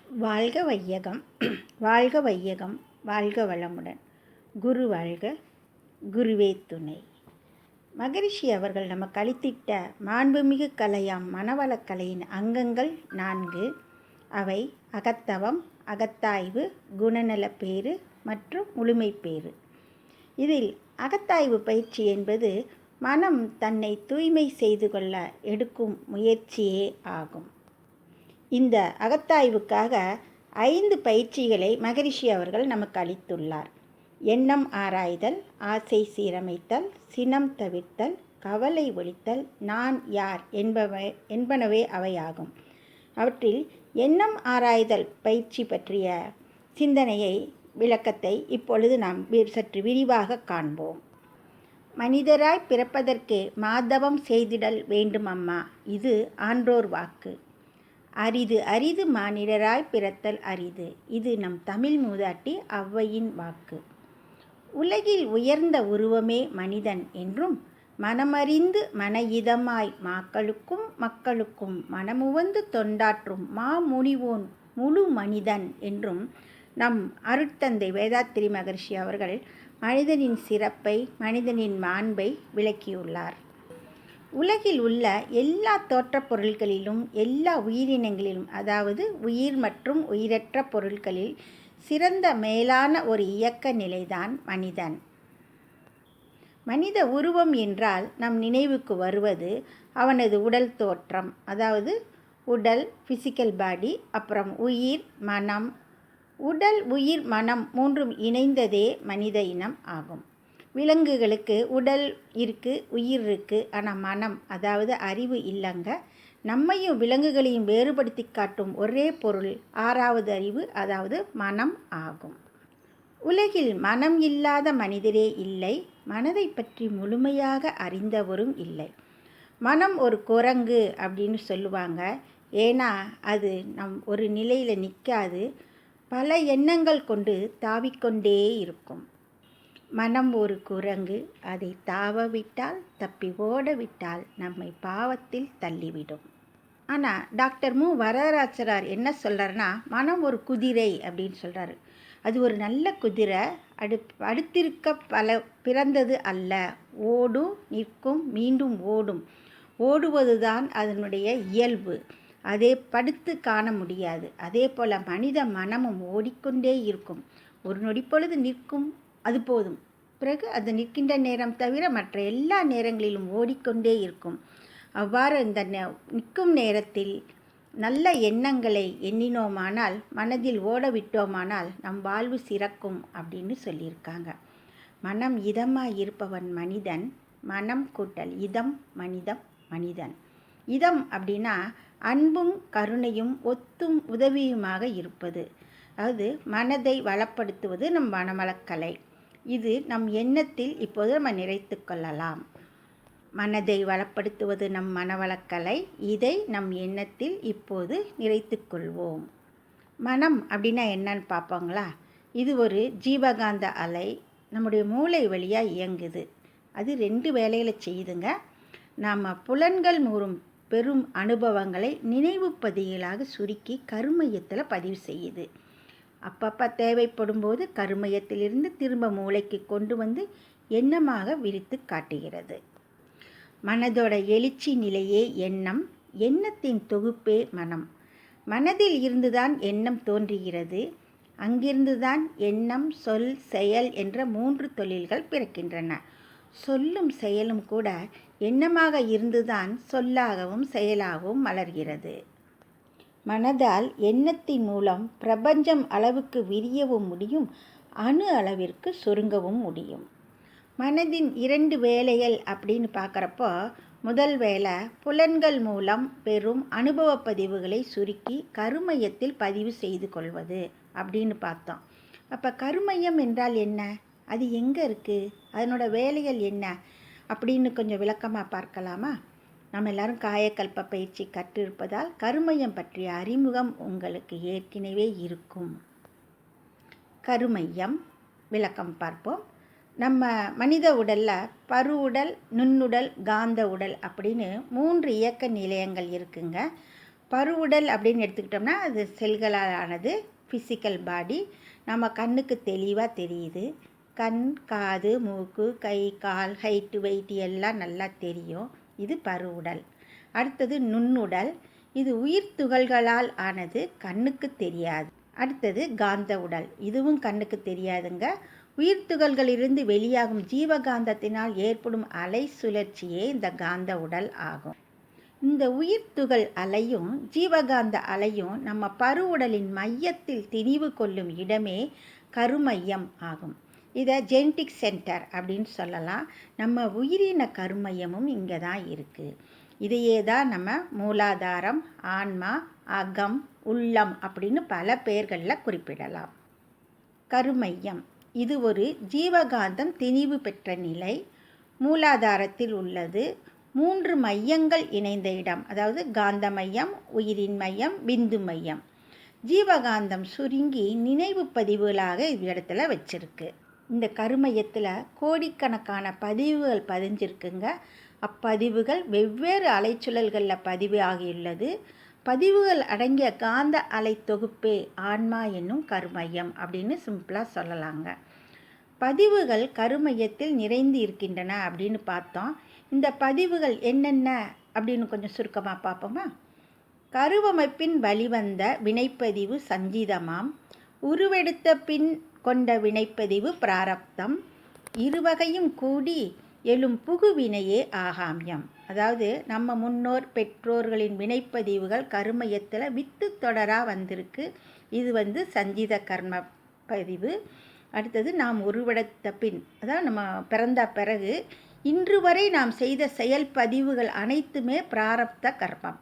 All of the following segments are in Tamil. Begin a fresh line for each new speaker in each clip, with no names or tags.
வாழ்க வையகம், வாழ்க வையகம், வாழ்க வளமுடன். குரு வாழ்க, குருவே துணை. மகரிஷி அவர்கள் நமக்கு அளித்திட்ட மாண்புமிகு கலையாம் மனவளக்கலையின் அங்கங்கள் 4. அவை அகத்தவம், அகத்தாய்வு, குணநலப்பேறு மற்றும் முழுமைப்பேறு. இதில் அகத்தாய்வு பயிற்சி என்பது மனம் தன்னை தூய்மை செய்து கொள்ள எடுக்கும் முயற்சியே ஆகும். இந்த அகத்தாய்வுக்காக 5 பயிற்சிகளை மகரிஷி அவர்கள் நமக்கு அளித்துள்ளார். எண்ணம் ஆராய்தல், ஆசை சீரமைத்தல், சினம் தவிர்த்தல், கவலை ஒழித்தல், நான் யார் என்பனவே அவையாகும். அவற்றில் எண்ணம் ஆராய்தல் பயிற்சி பற்றிய சிந்தனையை விளக்கத்தை இப்பொழுது நாம் சற்று விரிவாக காண்போம். மனிதராய் பிறப்பதற்கு மாதவம் செய்திடல் வேண்டும் அம்மா, இது ஆன்றோர் வாக்கு. அரிது அரிது மானிடராய் பிறத்தல் அரிது, இது நம் தமிழ் மூதாட்டி ஔவையின் வாக்கு. உலகில் உயர்ந்த உருவமே மனிதன் என்றும், மனமறிந்து மன இதமாய் மக்களுக்கும் மனமுவந்து தொண்டாற்றும் மாமுனிவோன் முழு மனிதன் என்றும் நம் அருட்தந்தை வேதாத்திரி மகரிஷி அவர்கள் மனிதனின் சிறப்பை, மனிதனின் மாண்பை விளக்கியுள்ளார். உலகில் உள்ள எல்லா தோற்றப் பொருள்களிலும், எல்லா உயிரினங்களிலும், அதாவது உயிர் மற்றும் உயிரற்ற பொருட்களில் சிறந்த மேலான ஒரு இயக்க நிலைதான் மனிதன். மனித உருவம் என்றால் நம் நினைவுக்கு வருவது அவனது உடல் தோற்றம், அதாவது உடல், ஃபிசிக்கல் பாடி, அப்புறம் உயிர், மனம். உடல், உயிர், மனம் மூன்றும் இணைந்ததே மனித இனம் ஆகும். விலங்குகளுக்கு உடல் இருக்குது, உயிர் இருக்குது, ஆனால் மனம், அதாவது அறிவு இல்லைங்க. நம்மையும் விலங்குகளையும் வேறுபடுத்தி காட்டும் ஒரே பொருள் 6வது அறிவு, அதாவது மனம் ஆகும். உலகில் மனம் இல்லாத மனிதரே இல்லை, மனதை பற்றி முழுமையாக அறிந்தவரும் இல்லை. மனம் ஒரு குரங்கு அப்படின்னு சொல்லுவாங்க. ஏன்னா அது ஒரு நிலையில் நிற்காது, பல எண்ணங்கள் கொண்டு தாவிக்கொண்டே இருக்கும். மனம் ஒரு குரங்கு, அதை தாவ விட்டால், தப்பி ஓட விட்டால் நம்மை பாவத்தில் தள்ளிவிடும். ஆனால் டாக்டர் மு வரதராசரார் என்ன சொல்கிறாருன்னா, மனம் ஒரு குதிரை அப்படின்னு சொல்கிறாரு. அது ஒரு நல்ல குதிரை, அடுத்திருக்க பிறந்தது அல்ல. ஓடும், நிற்கும், மீண்டும் ஓடும். ஓடுவது தான் அதனுடைய இயல்பு. அதே படுத்து காண முடியாது. அதே போல் மனித மனமும் ஓடிக்கொண்டே இருக்கும். ஒரு நொடிப்பொழுது நிற்கும், அது போதும். பிறகு அது நிற்கின்ற நேரம் தவிர மற்ற எல்லா நேரங்களிலும் ஓடிக்கொண்டே இருக்கும். அவ்வாறு இந்த நிற்கும் நேரத்தில் நல்ல எண்ணங்களை எண்ணினோமானால், மனதில் ஓட விட்டோமானால் நம் வாழ்வு சிறக்கும் அப்படின்னு சொல்லியிருக்காங்க. மனம் இதமாய் இருப்பவன் மனிதன், மனம் கூட்டல் இதம் மனிதம் மனிதன். இதம் அப்படின்னா அன்பும் கருணையும் ஒத்தும் உதவியுமாக இருப்பது. அதாவது மனதை வளப்படுத்துவது நம் மனவளக்கலை. இது நம் எண்ணத்தில் இப்போது நம்ம நிறைத்து கொள்ளலாம். மனதை வளப்படுத்துவது நம் மனவளக்கலை, இதை நம் எண்ணத்தில் இப்போது நிறைத்து கொள்வோம். மனம் அப்படின்னா என்னன்னு பார்ப்போங்களா? இது ஒரு ஜீவகாந்த அலை, நம்முடைய மூளை வழியாக இயங்குது. அது 2 வேலைகளை செய்யுதுங்க. நாம் புலன்கள் மூலம் பெரும் அனுபவங்களை நினைவு பதிவுகளாக சுருக்கி கருமையத்தில் பதிவு செய்யுது. அப்பப்போ தேவைப்படும் போது கருமையத்திலிருந்து திரும்ப மூளைக்கு கொண்டு வந்து எண்ணமாக விரித்து காட்டுகிறது. மனதோட எழுச்சி நிலையே எண்ணம், எண்ணத்தின் தொகுப்பே மனம். மனதில் இருந்துதான் எண்ணம் தோன்றுகிறது. அங்கிருந்துதான் எண்ணம், சொல், செயல் என்ற 3 தொழில்கள் பிறக்கின்றன. சொல்லும் செயலும் கூட எண்ணமாக இருந்துதான் சொல்லாகவும் செயலாகவும் மலர்கிறது. மனதால் எண்ணத்தின் மூலம் பிரபஞ்சம் அளவுக்கு விரியவும் முடியும், அணு அளவிற்கு சுருங்கவும் முடியும். மனதின் 2 வேலைகள் அப்படின்னு பார்க்குறப்போ, முதல் வேலை புலன்கள் மூலம் பெறும் அனுபவ பதிவுகளை சுருக்கி கருமையத்தில் பதிவு செய்து கொள்வது அப்படின்னு பார்த்தோம். அப்போ கருமையம் என்றால் என்ன, அது எங்கே இருக்குது, அதனோட வேலைகள் என்ன அப்படின்னு கொஞ்சம் விளக்கமாக பார்க்கலாமா? நம்ம எல்லாரும் காயக்கல்ப பயிற்சி கற்றிருப்பதால் கருமையம் பற்றிய அறிமுகம் உங்களுக்கு ஏற்கனவே இருக்கும். கருமையம் விளக்கம் பார்ப்போம். நம்ம மனித உடலில் பருவுடல், நுண்ணுடல், காந்த உடல் அப்படின்னு 3 இயக்க நிலையங்கள் இருக்குங்க. பருவுடல் அப்படின்னு எடுத்துக்கிட்டோம்னா அது செல்களால் ஆனது, ஃபிசிக்கல் பாடி. நம்ம கண்ணுக்கு தெளிவாக தெரியுது. கண், காது, மூக்கு, கை, கால், ஹைட்டு, வெயிட்டு எல்லாம் நல்லா தெரியும். இது பருவுடல். அடுத்தது நுண்ணுடல். இது உயிர் துகள்களால் ஆனது, கண்ணுக்கு தெரியாது. அடுத்தது காந்த உடல். இதுவும் கண்ணுக்கு தெரியாதுங்க. உயிர் துகள்களிலிருந்து வெளியாகும் ஜீவகாந்தத்தினால் ஏற்படும் அலை சுழற்சியே இந்த காந்த உடல் ஆகும். இந்த உயிர் துகள் அலையும் ஜீவகாந்த அலையும் நம்ம பருவுடலின் மையத்தில் திணிவு கொள்ளும் இடமே கருமையம் ஆகும். இதை ஜெனடிக் சென்டர் அப்படின்னு சொல்லலாம். நம்ம உயிரின கருமையமும் இங்கே தான் இருக்குது. இதையே தான் நம்ம மூலாதாரம், ஆன்மா, அகம், உள்ளம் அப்படின்னு பல பெயர்களில் குறிப்பிடலாம். கருமையம் இது ஒரு ஜீவகாந்தம் திணிவு பெற்ற நிலை. மூலாதாரத்தில் உள்ளது. 3 மையங்கள் இணைந்த இடம், அதாவது காந்த மையம், உயிரின் மையம், பிந்து மையம். ஜீவகாந்தம் சுருங்கி நினைவு பதிவுகளாக இவ்விடத்துல வச்சிருக்கு. இந்த கருமையத்தில் கோடிக்கணக்கான பதிவுகள் பதிஞ்சிருக்குங்க. அப்பதிவுகள் வெவ்வேறு அலைச்சுழல்களில் பதிவு ஆகியுள்ளது. பதிவுகள் அடங்கிய காந்த அலை தொகுப்பே ஆன்மா என்னும் கருமையம் அப்படின்னு சிம்பிளாக சொல்லலாங்க. பதிவுகள் கருமையத்தில் நிறைந்து இருக்கின்றன அப்படின்னு பார்த்தோம். இந்த பதிவுகள் என்னென்ன அப்படின்னு கொஞ்சம் சுருக்கமாக பார்ப்போமா? கருவமைப்பின் வழிவந்த வினைப்பதிவு சஞ்சிதமாம். உருவெடுத்த பின் கொண்ட வினைப்பதிவு பிராரப்தம். இருவகையும் கூடி எழும் புகுவினையே ஆகாமியம். அதாவது நம்ம முன்னோர் பெற்றோர்களின் வினைப்பதிவுகள் கருமையத்தில் வித்து தொடராக வந்திருக்கு. இது சஞ்சித கர்ம பதிவு. அடுத்தது நாம் உருவெடுத்த பின், அதாவது நம்ம பிறந்த பிறகு இன்று வரை நாம் செய்த செயல் பதிவுகள் அனைத்துமே பிராரப்த கர்மம்.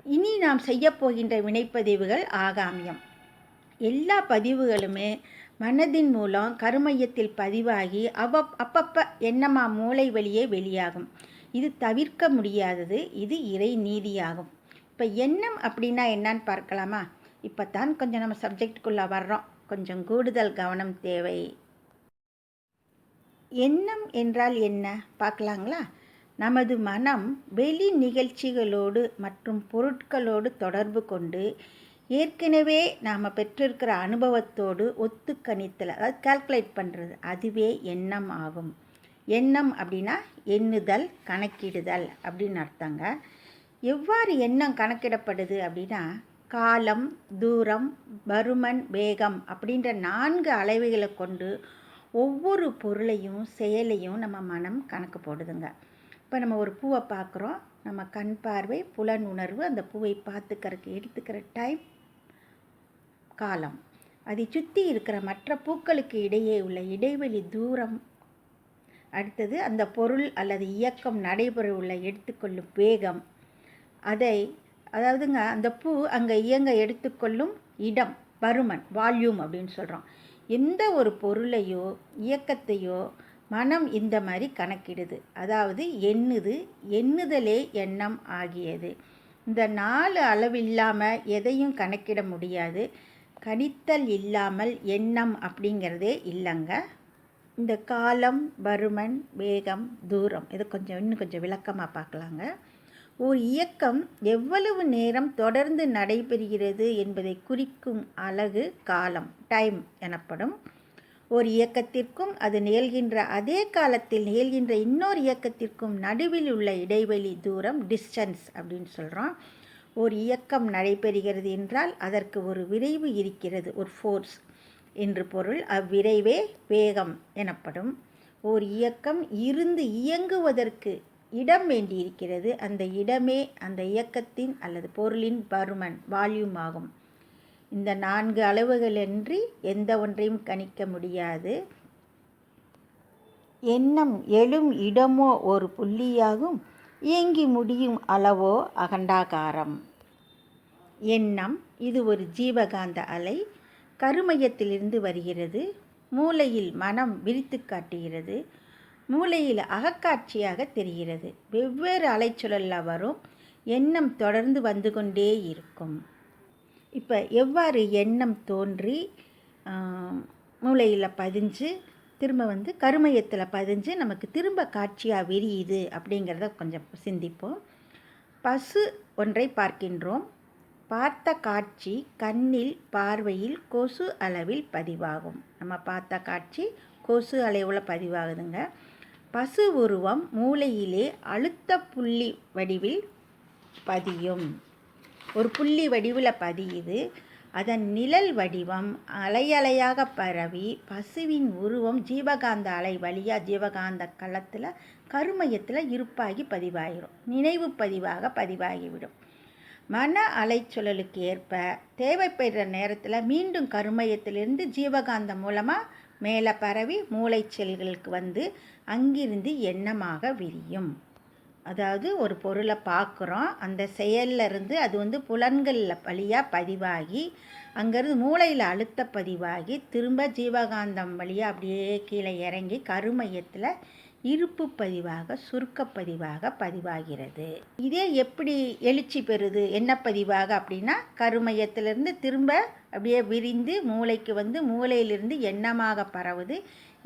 இனி நாம் செய்யப்போகின்ற வினைப்பதிவுகள் ஆகாமியம். எல்லா பதிவுகளுமே மனதின் மூலம் கருமையத்தில் பதிவாகி அப்பப்போ எண்ணமா மூளை வழியே வெளியாகும். இது தவிர்க்க முடியாதது. இது இறை நீதியாகும். இப்போ எண்ணம் அப்படின்னா என்னன்னு பார்க்கலாமா? இப்போ தான் கொஞ்சம் நம்ம சப்ஜெக்டுக்குள்ளே வர்றோம். கொஞ்சம் கூடுதல் கவனம் தேவை. எண்ணம் என்றால் என்ன பார்க்கலாங்களா? நமது மனம் வெளி நிகழ்ச்சிகளோடு மற்றும் பொருட்களோடு தொடர்பு கொண்டு ஏற்கனவே நாம் பெற்றிருக்கிற அனுபவத்தோடு ஒத்து கணித்தல், அதாவது கால்குலேட் பண்ணுறது, அதுவே எண்ணம் ஆகும். எண்ணம் அப்படின்னா எண்ணுதல், கணக்கிடுதல் அப்படின்னு அர்த்தங்க. எவ்வாறு எண்ணம் கணக்கிடப்படுது அப்படின்னா, காலம், தூரம், பருமன், வேகம் அப்படின்ற 4 அளவைகளை கொண்டு ஒவ்வொரு பொருளையும் செயலையும் நம்ம மனம் கணக்கு போடுதுங்க. இப்போ நம்ம ஒரு பூவை பார்க்குறோம். நம்ம கண் பார்வை, புலன் உணர்வு அந்த பூவை பார்த்துக்கிறதுக்கு எடுத்துக்கிற டைம் காலம். அதை சுற்றி இருக்கிற மற்ற பூக்களுக்கு இடையே உள்ள இடைவெளி தூரம். அடுத்தது அந்த பொருள் அல்லது இயக்கம் நடைபெற உள்ள எடுத்துக்கொள்ளும் வேகம். அதாவதுங்க அந்த பூ அங்கே இயங்க எடுத்துக்கொள்ளும் இடம், பருமன், வால்யூம் அப்படின்னு சொல்கிறோம். எந்த ஒரு பொருளையோ இயக்கத்தையோ மனம் இந்த மாதிரி கணக்கிடுது. அதாவது எண்ணுதலே எண்ணம் ஆகியது. இந்த 4 அளவு இல்லாமல் எதையும் கணக்கிட முடியாது. கணித்தல் இல்லாமல் எண்ணம் அப்படிங்கிறதே இல்லைங்க. இந்த காலம், பருமன், வேகம், தூரம் இது இன்னும் கொஞ்சம் விளக்கமாக பார்க்கலாங்க. ஒரு இயக்கம் எவ்வளவு நேரம் தொடர்ந்து நடைபெறுகிறது என்பதை குறிக்கும் அலகு காலம், டைம் எனப்படும். ஒரு இயக்கத்திற்கும் அது நிகழ்கின்ற அதே காலத்தில் நிகழ்கின்ற இன்னொரு இயக்கத்திற்கும் நடுவில் உள்ள இடைவெளி தூரம், டிஸ்டன்ஸ் அப்படின்னு சொல்கிறோம். ஒரு இயக்கம் நடைபெறுகிறது என்றால் அதற்கு ஒரு விரைவு இருக்கிறது, ஒரு ஃபோர்ஸ் என்று பொருள். அவ்விரைவே வேகம் எனப்படும். ஒரு இயக்கம் இருந்து இயங்குவதற்கு இடம் வேண்டியிருக்கிறது. அந்த இடமே அந்த இயக்கத்தின் அல்லது பொருளின் பருமன், வால்யூம் ஆகும். இந்த 4 அளவுகளின்றி எந்த ஒன்றையும் கணிக்க முடியாது. எண்ணம் எழும் இடமோ ஒரு புள்ளியாகும். இயங்கி முடியும் அளவோ அகண்டாகாரம். எண்ணம் இது ஒரு ஜீவகாந்த அலை. கருமையத்திலிருந்து வருகிறது. மூளையில் மனம் விரித்து காட்டுகிறது. மூளையில் அகக்காட்சியாக தெரிகிறது. வெவ்வேறு அலைச்சுழலில் வரும். எண்ணம் தொடர்ந்து வந்து கொண்டே இருக்கும். இப்போ எவ்வாறு எண்ணம் தோன்றி மூளையில் பதிஞ்சு திரும்ப கருமையத்தில் பதிஞ்சு நமக்கு திரும்ப காட்சியாக விரியுது அப்படிங்கிறத கொஞ்சம் சிந்திப்போம். பசு ஒன்றை பார்க்கின்றோம். பார்த்த காட்சி கண்ணில் பார்வையில் கொசு அளவில் பதிவாகும். நம்ம பார்த்த காட்சி கொசு அளவில் பதிவாகுதுங்க. பசு உருவம் மூளையிலே அழுத்த புள்ளி வடிவில் பதியும். ஒரு புள்ளி வடிவில் பதியுது. அதன் நிழல் வடிவம் அலையலையாக பரவி பசுவின் உருவம் ஜீவகாந்த அலை வழியாக ஜீவகாந்த களத்தில் கருமையத்தில் இருப்பாகி பதிவாகிடும். நினைவு பதிவாக பதிவாகிவிடும். மன அலைச்சூழலுக்கு ஏற்ப தேவைப்படுற நேரத்தில் மீண்டும் கருமையத்திலிருந்து ஜீவகாந்தம் மூலமாக மேலே பரவி மூளை செல்களுக்கு வந்து அங்கிருந்து எண்ணமாக விரியும். அதாவது ஒரு பொருளை பார்க்குறோம், அந்த செயலில் இருந்து அது வந்து புலன்களில் வழியாக பதிவாகி அங்கேருந்து மூளையில் அழுத்த பதிவாகி திரும்ப ஜீவகாந்தம் வழியாக அப்படியே கீழே இறங்கி கருமையத்தில் இருப்பு பதிவாக சுருக்கப்பதிவாக பதிவாகிறது. இதே எப்படி எழுச்சி பெறுது என்ன பதிவாக அப்படின்னா கருமையத்திலிருந்து திரும்ப அப்படியே விரிந்து மூளைக்கு வந்து மூளையிலிருந்து எண்ணமாக பரவுது.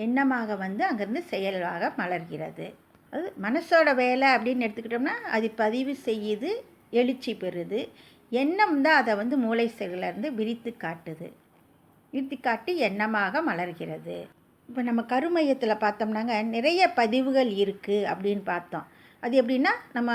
எண்ணமாக வந்து அங்கேருந்து செயலாக மலர்கிறது. அது மனசோட வேலை அப்படின்னு எடுத்துக்கிட்டோம்னா அது பதிவு செய்யுது, எழுச்சி பெறுது. எண்ணம் தான் அதை வந்து மூளை செல்லிருந்து விரித்து காட்டுது. விரித்து காட்டி எண்ணமாக மலர்கிறது. இப்போ நம்ம கருமையத்தில் பார்த்தோம்னாங்க நிறைய பதிவுகள் இருக்குது அப்படின்னு பார்த்தோம். அது எப்படின்னா நம்ம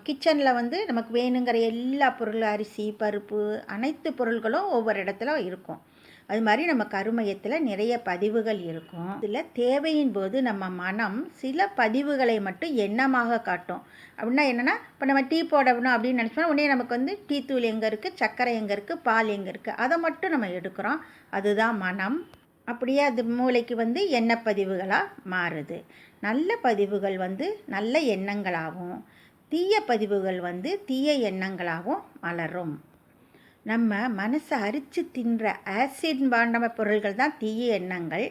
கிச்சனில் வந்து நமக்கு வேணுங்கிற எல்லா பொருளும் அரிசி பருப்பு அனைத்து பொருள்களும் ஒவ்வொரு இடத்துல இருக்கும். அது மாதிரி நம்ம கருமையத்தில் நிறைய பதிவுகள் இருக்கும். இதில் தேவையின் போது நம்ம மனம் சில பதிவுகளை மட்டும் எண்ணமாக காட்டும். அப்படின்னா என்னென்னா இப்போ நம்ம டீ போடணும் அப்படின்னு நினச்சோம்னா உடனே நமக்கு வந்து டீ தூள் எங்கே இருக்குது, சர்க்கரை எங்கே இருக்குது, பால் எங்கே இருக்குது, அதை மட்டும் நம்ம எடுக்கிறோம். அதுதான் மனம். அப்படியே அது மூளைக்கு வந்து எண்ண பதிவுகளாக மாறுது. நல்ல பதிவுகள் வந்து நல்ல எண்ணங்களாகவும் தீய பதிவுகள் வந்து தீய எண்ணங்களாகவும் மலரும். நம்ம மனசை அரித்து தின்ற ஆசிட் பாண்டம பொருள்கள் தான் தீய எண்ணங்கள்.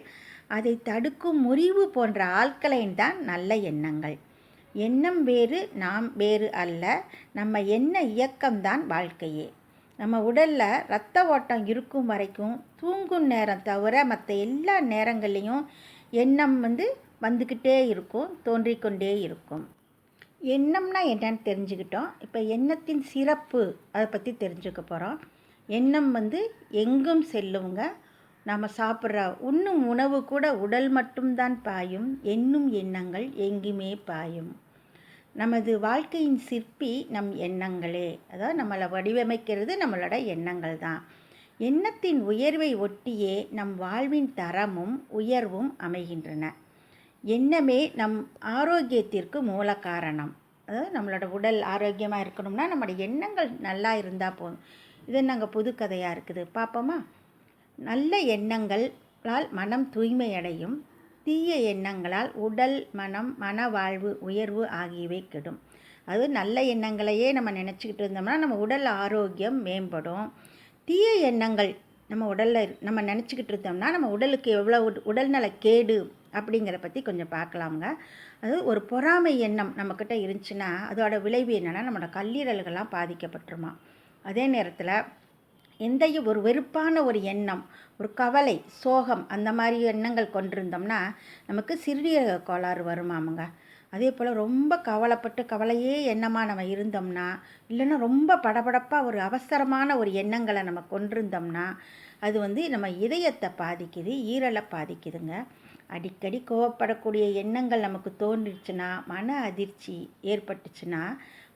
அதை தடுக்கும் முறிவு போன்ற ஆல்கலைன் தான் நல்ல எண்ணங்கள். எண்ணம் வேறு நாம் வேறு அல்ல. நம்ம எண்ண இயக்கம்தான் வாழ்க்கையே. நம்ம உடலில் இரத்த ஓட்டம் இருக்கும் வரைக்கும் தூங்கும் நேரம் தவிர மற்ற எல்லா நேரங்கள்லேயும் எண்ணம் வந்து வந்துக்கிட்டே இருக்கும், தோன்றிக்கொண்டே இருக்கும். எண்ணம்னா என்னன்னு தெரிஞ்சுக்கிட்டோம். இப்போ எண்ணத்தின் சிறப்பு அதை பற்றி தெரிஞ்சுக்க போகிறோம். எண்ணம் வந்து எங்கும் செல்லுங்க. நாம் சாப்பிட்ற உண்ணும் உணவு கூட உடல் மட்டும்தான் பாயும். எண்ணும் எண்ணங்கள் எங்குமே பாயும். நமது வாழ்க்கையின் சிற்பி நம் எண்ணங்களே. அதாவது நம்மளை வடிவமைக்கிறது நம்மளோட எண்ணங்கள் தான். எண்ணத்தின் உயர்வை ஒட்டியே நம் வாழ்வின் தரமும் உயர்வும் அமைகின்றன. எண்ணமே நம் ஆரோக்கியத்திற்கு மூல காரணம். அதாவது நம்மளோட உடல் ஆரோக்கியமாக இருக்கணும்னா நம்மளோட எண்ணங்கள் நல்லா இருந்தால் போதும். இது நாங்கள் புதுக்கதையாக இருக்குது, பார்ப்போமா? நல்ல எண்ணங்களால் மனம் தூய்மையடையும். தீய எண்ணங்களால் உடல் மனம் மன வாழ்வு உயர்வு ஆகியவை கெடும். அது நல்ல எண்ணங்களையே நம்ம நினச்சிக்கிட்டு இருந்தோம்னா நம்ம உடல் ஆரோக்கியம் மேம்படும். தீய எண்ணங்கள் நம்ம உடலில் நம்ம நினச்சிக்கிட்டு இருந்தோம்னா நம்ம உடலுக்கு எவ்வளோ உடல்நல கேடு அப்படிங்கிற பற்றி கொஞ்சம் பார்க்கலாமுங்க. அது ஒரு பொறாமை எண்ணம் நம்மக்கிட்ட இருந்துச்சுன்னா அதோட விளைவு என்னென்னா நம்மளோட கல்லீரல்கள்லாம் பாதிக்கப்பட்டுருமா. அதே நேரத்தில் எந்த ஒரு வெறுப்பான ஒரு எண்ணம், ஒரு கவலை, சோகம் அந்த மாதிரி எண்ணங்கள் கொண்டிருந்தோம்னா நமக்கு சிறுநீரக கோளாறு வருமாமுங்க. அதே போல் ரொம்ப கவலைப்பட்டு கவலையே எண்ணமாக நம்ம இருந்தோம்னா, இல்லைன்னா ரொம்ப படபடப்பாக ஒரு அவசரமான ஒரு எண்ணங்களை நம்ம கொண்டிருந்தோம்னா அது வந்து நம்ம இதயத்தை பாதிக்குது, ஈரலை பாதிக்குதுங்க. அடிக்கடி கோவப்படக்கூடிய எண்ணங்கள் நமக்கு தோன்றிச்சுன்னா, மன அதிர்ச்சி ஏற்பட்டுச்சுன்னா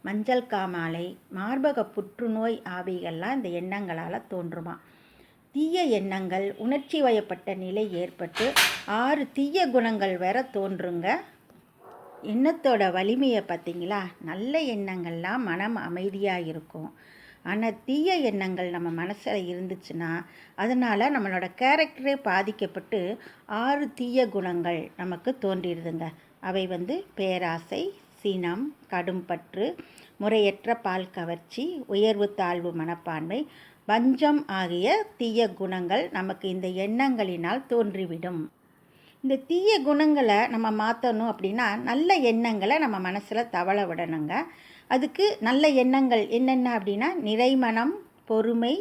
மஞ்சள் காமாலை, மார்பக புற்றுநோய் ஆவிகள்லாம் இந்த எண்ணங்களால் தோன்றுமா. தீய எண்ணங்கள் உணர்ச்சி வயப்பட்ட நிலை ஏற்பட்டு 6 தீய குணங்கள் வேற தோன்றுங்க. எண்ணத்தோட வலிமையை பார்த்திங்களா? நல்ல எண்ணங்கள்லாம் மனம் அமைதியாக இருக்கும். ஆனால் தீய எண்ணங்கள் நம்ம மனசில் இருந்துச்சுன்னா அதனால் நம்மளோட கேரக்டரே பாதிக்கப்பட்டு 6 தீய குணங்கள் நமக்கு தோன்றிடுதுங்க. அவை வந்து பேராசை, சினம், கடும்பற்று, முறையற்ற பால் கவர்ச்சி, உயர்வு தாழ்வு மனப்பான்மை, வஞ்சம் ஆகிய தீய குணங்கள் நமக்கு இந்த எண்ணங்களினால் தோன்றிவிடும். இந்த தீய குணங்களை நம்ம மாற்றணும் அப்படின்னா நல்ல எண்ணங்களை நம்ம மனசில் தவள விடணுங்க. அதுக்கு நல்ல எண்ணங்கள் என்னென்ன அப்படின்னா நிறைமனம், பொறுமை,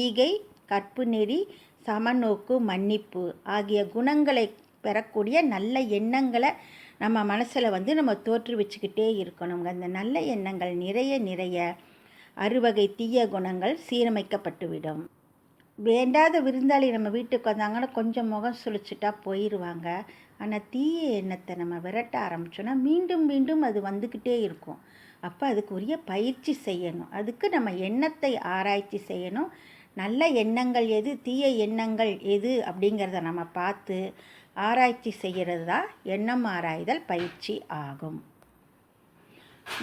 ஈகை, கற்பு நெறி, சமநோக்கு, மன்னிப்பு ஆகிய குணங்களை பெறக்கூடிய நல்ல எண்ணங்களை நம்ம மனசில் வந்து நம்ம தோற்றுவிச்சுக்கிட்டே இருக்கணுங்க. அந்த நல்ல எண்ணங்கள் நிறைய நிறைய அறுவகை தீய குணங்கள் சீரமைக்கப்பட்டுவிடும். வேண்டாத விருந்தாளி நம்ம வீட்டுக்கு வந்தாங்கன்னா கொஞ்சம் முகம் சுளிச்சுட்டா போயிடுவாங்க. ஆனால் தீய எண்ணத்தை நம்ம விரட்ட ஆரம்பித்தோன்னா மீண்டும் மீண்டும் அது வந்துக்கிட்டே இருக்கும். அப்போ அதுக்கு உரிய பயிற்சி செய்யணும். அதுக்கு நம்ம எண்ணத்தை ஆராய்ச்சி செய்யணும். நல்ல எண்ணங்கள் எது, தீய எண்ணங்கள் எது அப்படிங்கிறத நம்ம பார்த்து ஆராய்ச்சி செய்கிறது தான் எண்ணம் ஆராய்தல் பயிற்சி ஆகும்.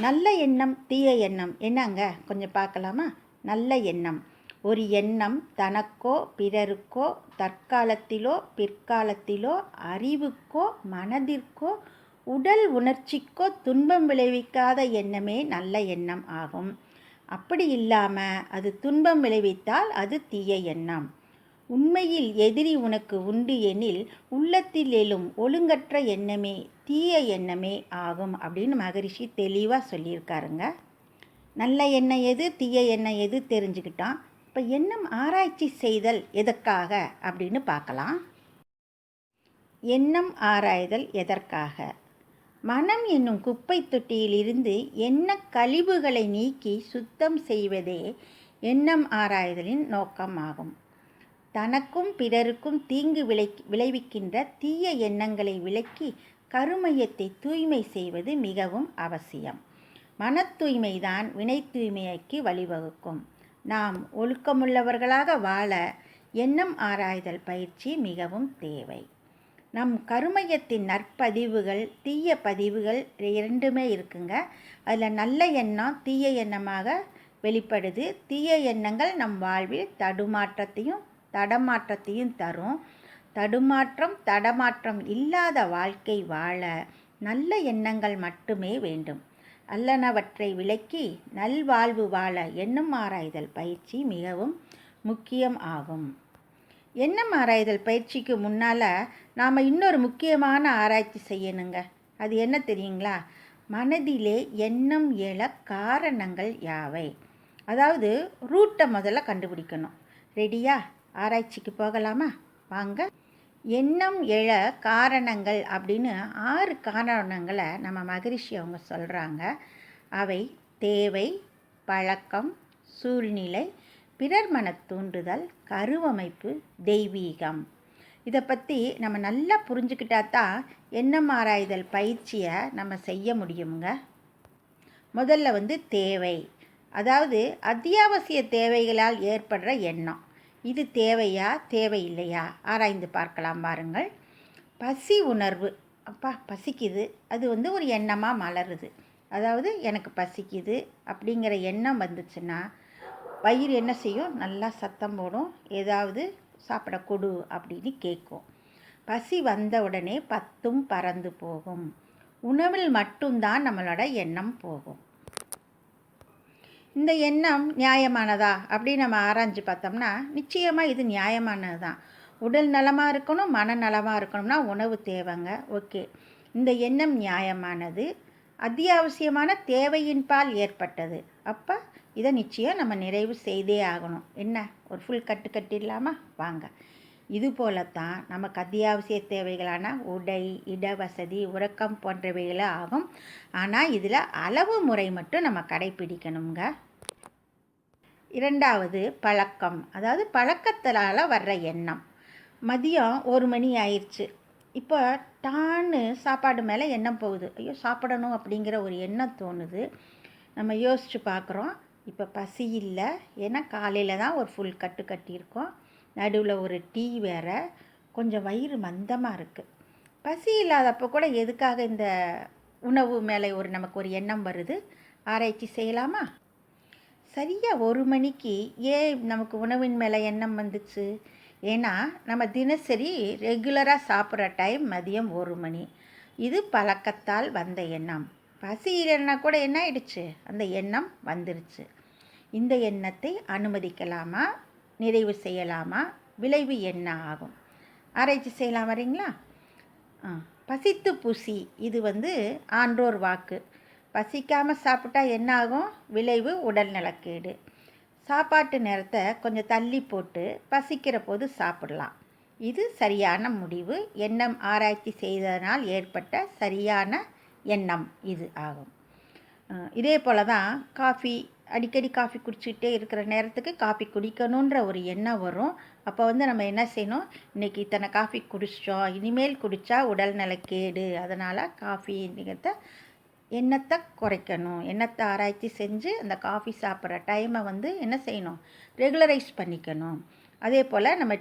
நல்ல எண்ணம் தீய எண்ணம் என்னங்க கொஞ்சம் பார்க்கலாமா? நல்ல எண்ணம் ஒரு எண்ணம் தனக்கோ பிறருக்கோ தற்காலத்திலோ பிற்காலத்திலோ அறிவுக்கோ மனதிற்கோ உடல் உணர்ச்சிக்கோ துன்பம் விளைவிக்காத எண்ணமே நல்ல எண்ணம் ஆகும். அப்படி இல்லாமல் அது துன்பம் விளைவித்தால் அது தீய எண்ணம். உண்மையில் எதிரி உனக்கு உண்டு எனில் உள்ளத்தில் எழும் ஒழுங்கற்ற எண்ணமே தீய எண்ணமே ஆகும் அப்படின்னு மகரிஷி தெளிவாக சொல்லியிருக்காருங்க. நல்ல எண்ணம் எது தீய எண்ணம் எது தெரிஞ்சுக்கிட்டான். இப்போ எண்ணம் ஆராய்ச்சி செய்தல் எதற்காக அப்படின்னு பார்க்கலாம். எண்ணம் ஆராய்தல் எதற்காக? மனம் என்னும் குப்பை தொட்டியிலிருந்து எண்ண கழிவுகளை நீக்கி சுத்தம் செய்வதே எண்ணம் ஆராய்தலின் நோக்கமாகும். தனக்கும் பிறருக்கும் தீங்கு விளைவிக்கின்ற தீய எண்ணங்களை விலக்கி கருமையத்தை தூய்மை செய்வது மிகவும் அவசியம். மன தூய்மைதான் வினை தூய்மைக்கு வழிவகுக்கும். நாம் ஒழுக்கமுள்ளவர்களாக வாழ எண்ணம் ஆராய்தல் பயிற்சி மிகவும் தேவை. நம் கருமையத்தின் நற்பதிவுகள் தீய பதிவுகள் இரண்டுமே இருக்குங்க. அதில் நல்ல எண்ணம் தீய எண்ணமாக வெளிப்படுது. தீய எண்ணங்கள் நம் வாழ்வில் தடமாற்றத்தையும் தரும். தடமாற்றம் இல்லாத வாழ்க்கை வாழ நல்ல எண்ணங்கள் மட்டுமே வேண்டும். அல்லனவற்றை விலக்கி நல்வாழ்வு வாழ எண்ணம் ஆராய்தல் பயிற்சி மிகவும் முக்கியம் ஆகும். எண்ணம் ஆராய்தல் பயிற்சிக்கு முன்னால் நாம் இன்னொரு முக்கியமான ஆராய்ச்சி செய்யணுங்க. அது என்ன தெரியுங்களா? மனதிலே எண்ணம் எழ காரணங்கள் யாவை? அதாவது ரூட்டை முதல்ல கண்டுபிடிக்கணும். ரெடியா? ஆராய்ச்சிக்கு போகலாமா? வாங்க. எண்ணம் எழ காரணங்கள் அப்படின்னு 6 காரணங்களை நம்ம மகரிஷி அவங்க சொல்கிறாங்க. அவை தேவை, பழக்கம், சூழ்நிலை, பிறர் மன தூண்டுதல், கருவமைப்பு, தெய்வீகம். இதை பற்றி நம்ம நல்லா புரிஞ்சுக்கிட்டா தான் எண்ணம் ஆராய்தல் பயிற்சியை நம்ம செய்ய முடியுங்க. முதல்ல வந்து தேவை, அதாவது அத்தியாவசிய தேவைகளால் ஏற்படுற எண்ணம். இது தேவையா தேவையில்லையா ஆராய்ந்து பார்க்கலாம் பாருங்கள். பசி உணர்வு, அப்பா பசிக்குது, அது வந்து ஒரு எண்ணமாக மலருது. அதாவது எனக்கு பசிக்குது அப்படிங்கிற எண்ணம் வந்துச்சுன்னா வயிறு என்ன செய்யும்? நல்லா சத்தம் போடும், ஏதாவது சாப்பிட கொடு அப்படின்னு கேட்கும். பசி வந்த உடனே பத்தும் பறந்து போகும். உணவில் மட்டும்தான் நம்மளோட எண்ணம் போகும். இந்த எண்ணம் நியாயமானதா அப்படின்னு நம்ம ஆராய்ஞ்சு பார்த்தோம்னா நிச்சயமாக இது நியாயமானது தான். உடல் நலமாக இருக்கணும், மனநலமாக இருக்கணும்னா உணவு தேவைங்க. ஓகே, இந்த எண்ணம் நியாயமானது, அத்தியாவசியமான தேவையின்பால் ஏற்பட்டது. அப்போ இதை நிச்சயம் நம்ம நிறைவு செய்தே ஆகணும். என்ன, ஒரு ஃபுல் கட்டிடலாமா? வாங்க. இது போலத்தான் நமக்கு அத்தியாவசிய தேவைகளான உடை, இடவசதி, உறக்கம் போன்றவைகளே ஆகும். ஆனால் இதில் அளவு முறை மட்டும் நம்ம கடைப்பிடிக்கணுங்க. இரண்டாவது பழக்கம், அதாவது பழக்கத்தால் வர்ற எண்ணம். மதியம் 1 மணி ஆயிடுச்சு, இப்போ டான்னு சாப்பாடு மேலே எண்ணம் போகுது. ஐயோ சாப்பிடணும் அப்படிங்கிற ஒரு எண்ணம் தோணுது. நம்ம யோசித்து பார்க்குறோம், இப்போ பசி இல்லை, ஏன்னா காலையில் தான் ஒரு ஃபுல் கட்டியிருக்கோம், நடுவில் ஒரு டீ வேறு, கொஞ்சம் வயிறு மந்தமாக இருக்குது. பசி இல்லாதப்போ கூட எதுக்காக இந்த உணவு மேலே நமக்கு ஒரு எண்ணம் வருது? ஆராய்ச்சி செய்யலாமா? சரியாக 1 மணிக்கு ஏன் நமக்கு உணவின் மேலே எண்ணம் வந்துச்சு? ஏன்னா நம்ம தினசரி ரெகுலராக சாப்பிட்ற டைம் மதியம் 1 மணி. இது பழக்கத்தால் வந்த எண்ணம். பசி இல்லைன்னா கூட என்ன ஆயிடுச்சு? அந்த எண்ணம் வந்துருச்சு. இந்த எண்ணத்தை அனுமதிக்கலாமா, நிறைவு செய்யலாமா, விளைவு என்ன ஆகும்? ஆராய்ச்சி செய்யலாம், வரீங்களா? பசித்து புசி, இது வந்து ஆன்றோர் வாக்கு. பசிக்காமல் சாப்பிட்டா என்ன ஆகும்? விளைவு உடல் நலக்கேடு. சாப்பாட்டு நேரத்தை கொஞ்சம் தள்ளி போட்டு பசிக்கிற போது சாப்பிடலாம். இது சரியான முடிவு. எண்ணம் ஆராய்ச்சி செய்ததனால் ஏற்பட்ட சரியான எண்ணம் இது ஆகும். இதே போல் தான் அடிக்கடி காஃபி குடிச்சிக்கிட்டே இருக்கிற நேரத்துக்கு காஃபி குடிக்கணுன்ற ஒரு எண்ணம் வரும். அப்போ வந்து நம்ம என்ன செய்யணும், இன்றைக்கி இத்தனை காஃபி குடிச்சிட்டோம், இனிமேல் குடித்தா உடல்நல கேடு, அதனால் காஃபிங்கிறத எண்ணத்தை குறைக்கணும். எண்ணத்தை ஆராய்ச்சி செஞ்சு அந்த காஃபி சாப்பிட்ற டைமை வந்து என்ன செய்யணும், ரெகுலரைஸ் பண்ணிக்கணும். அதே போல் நம்ம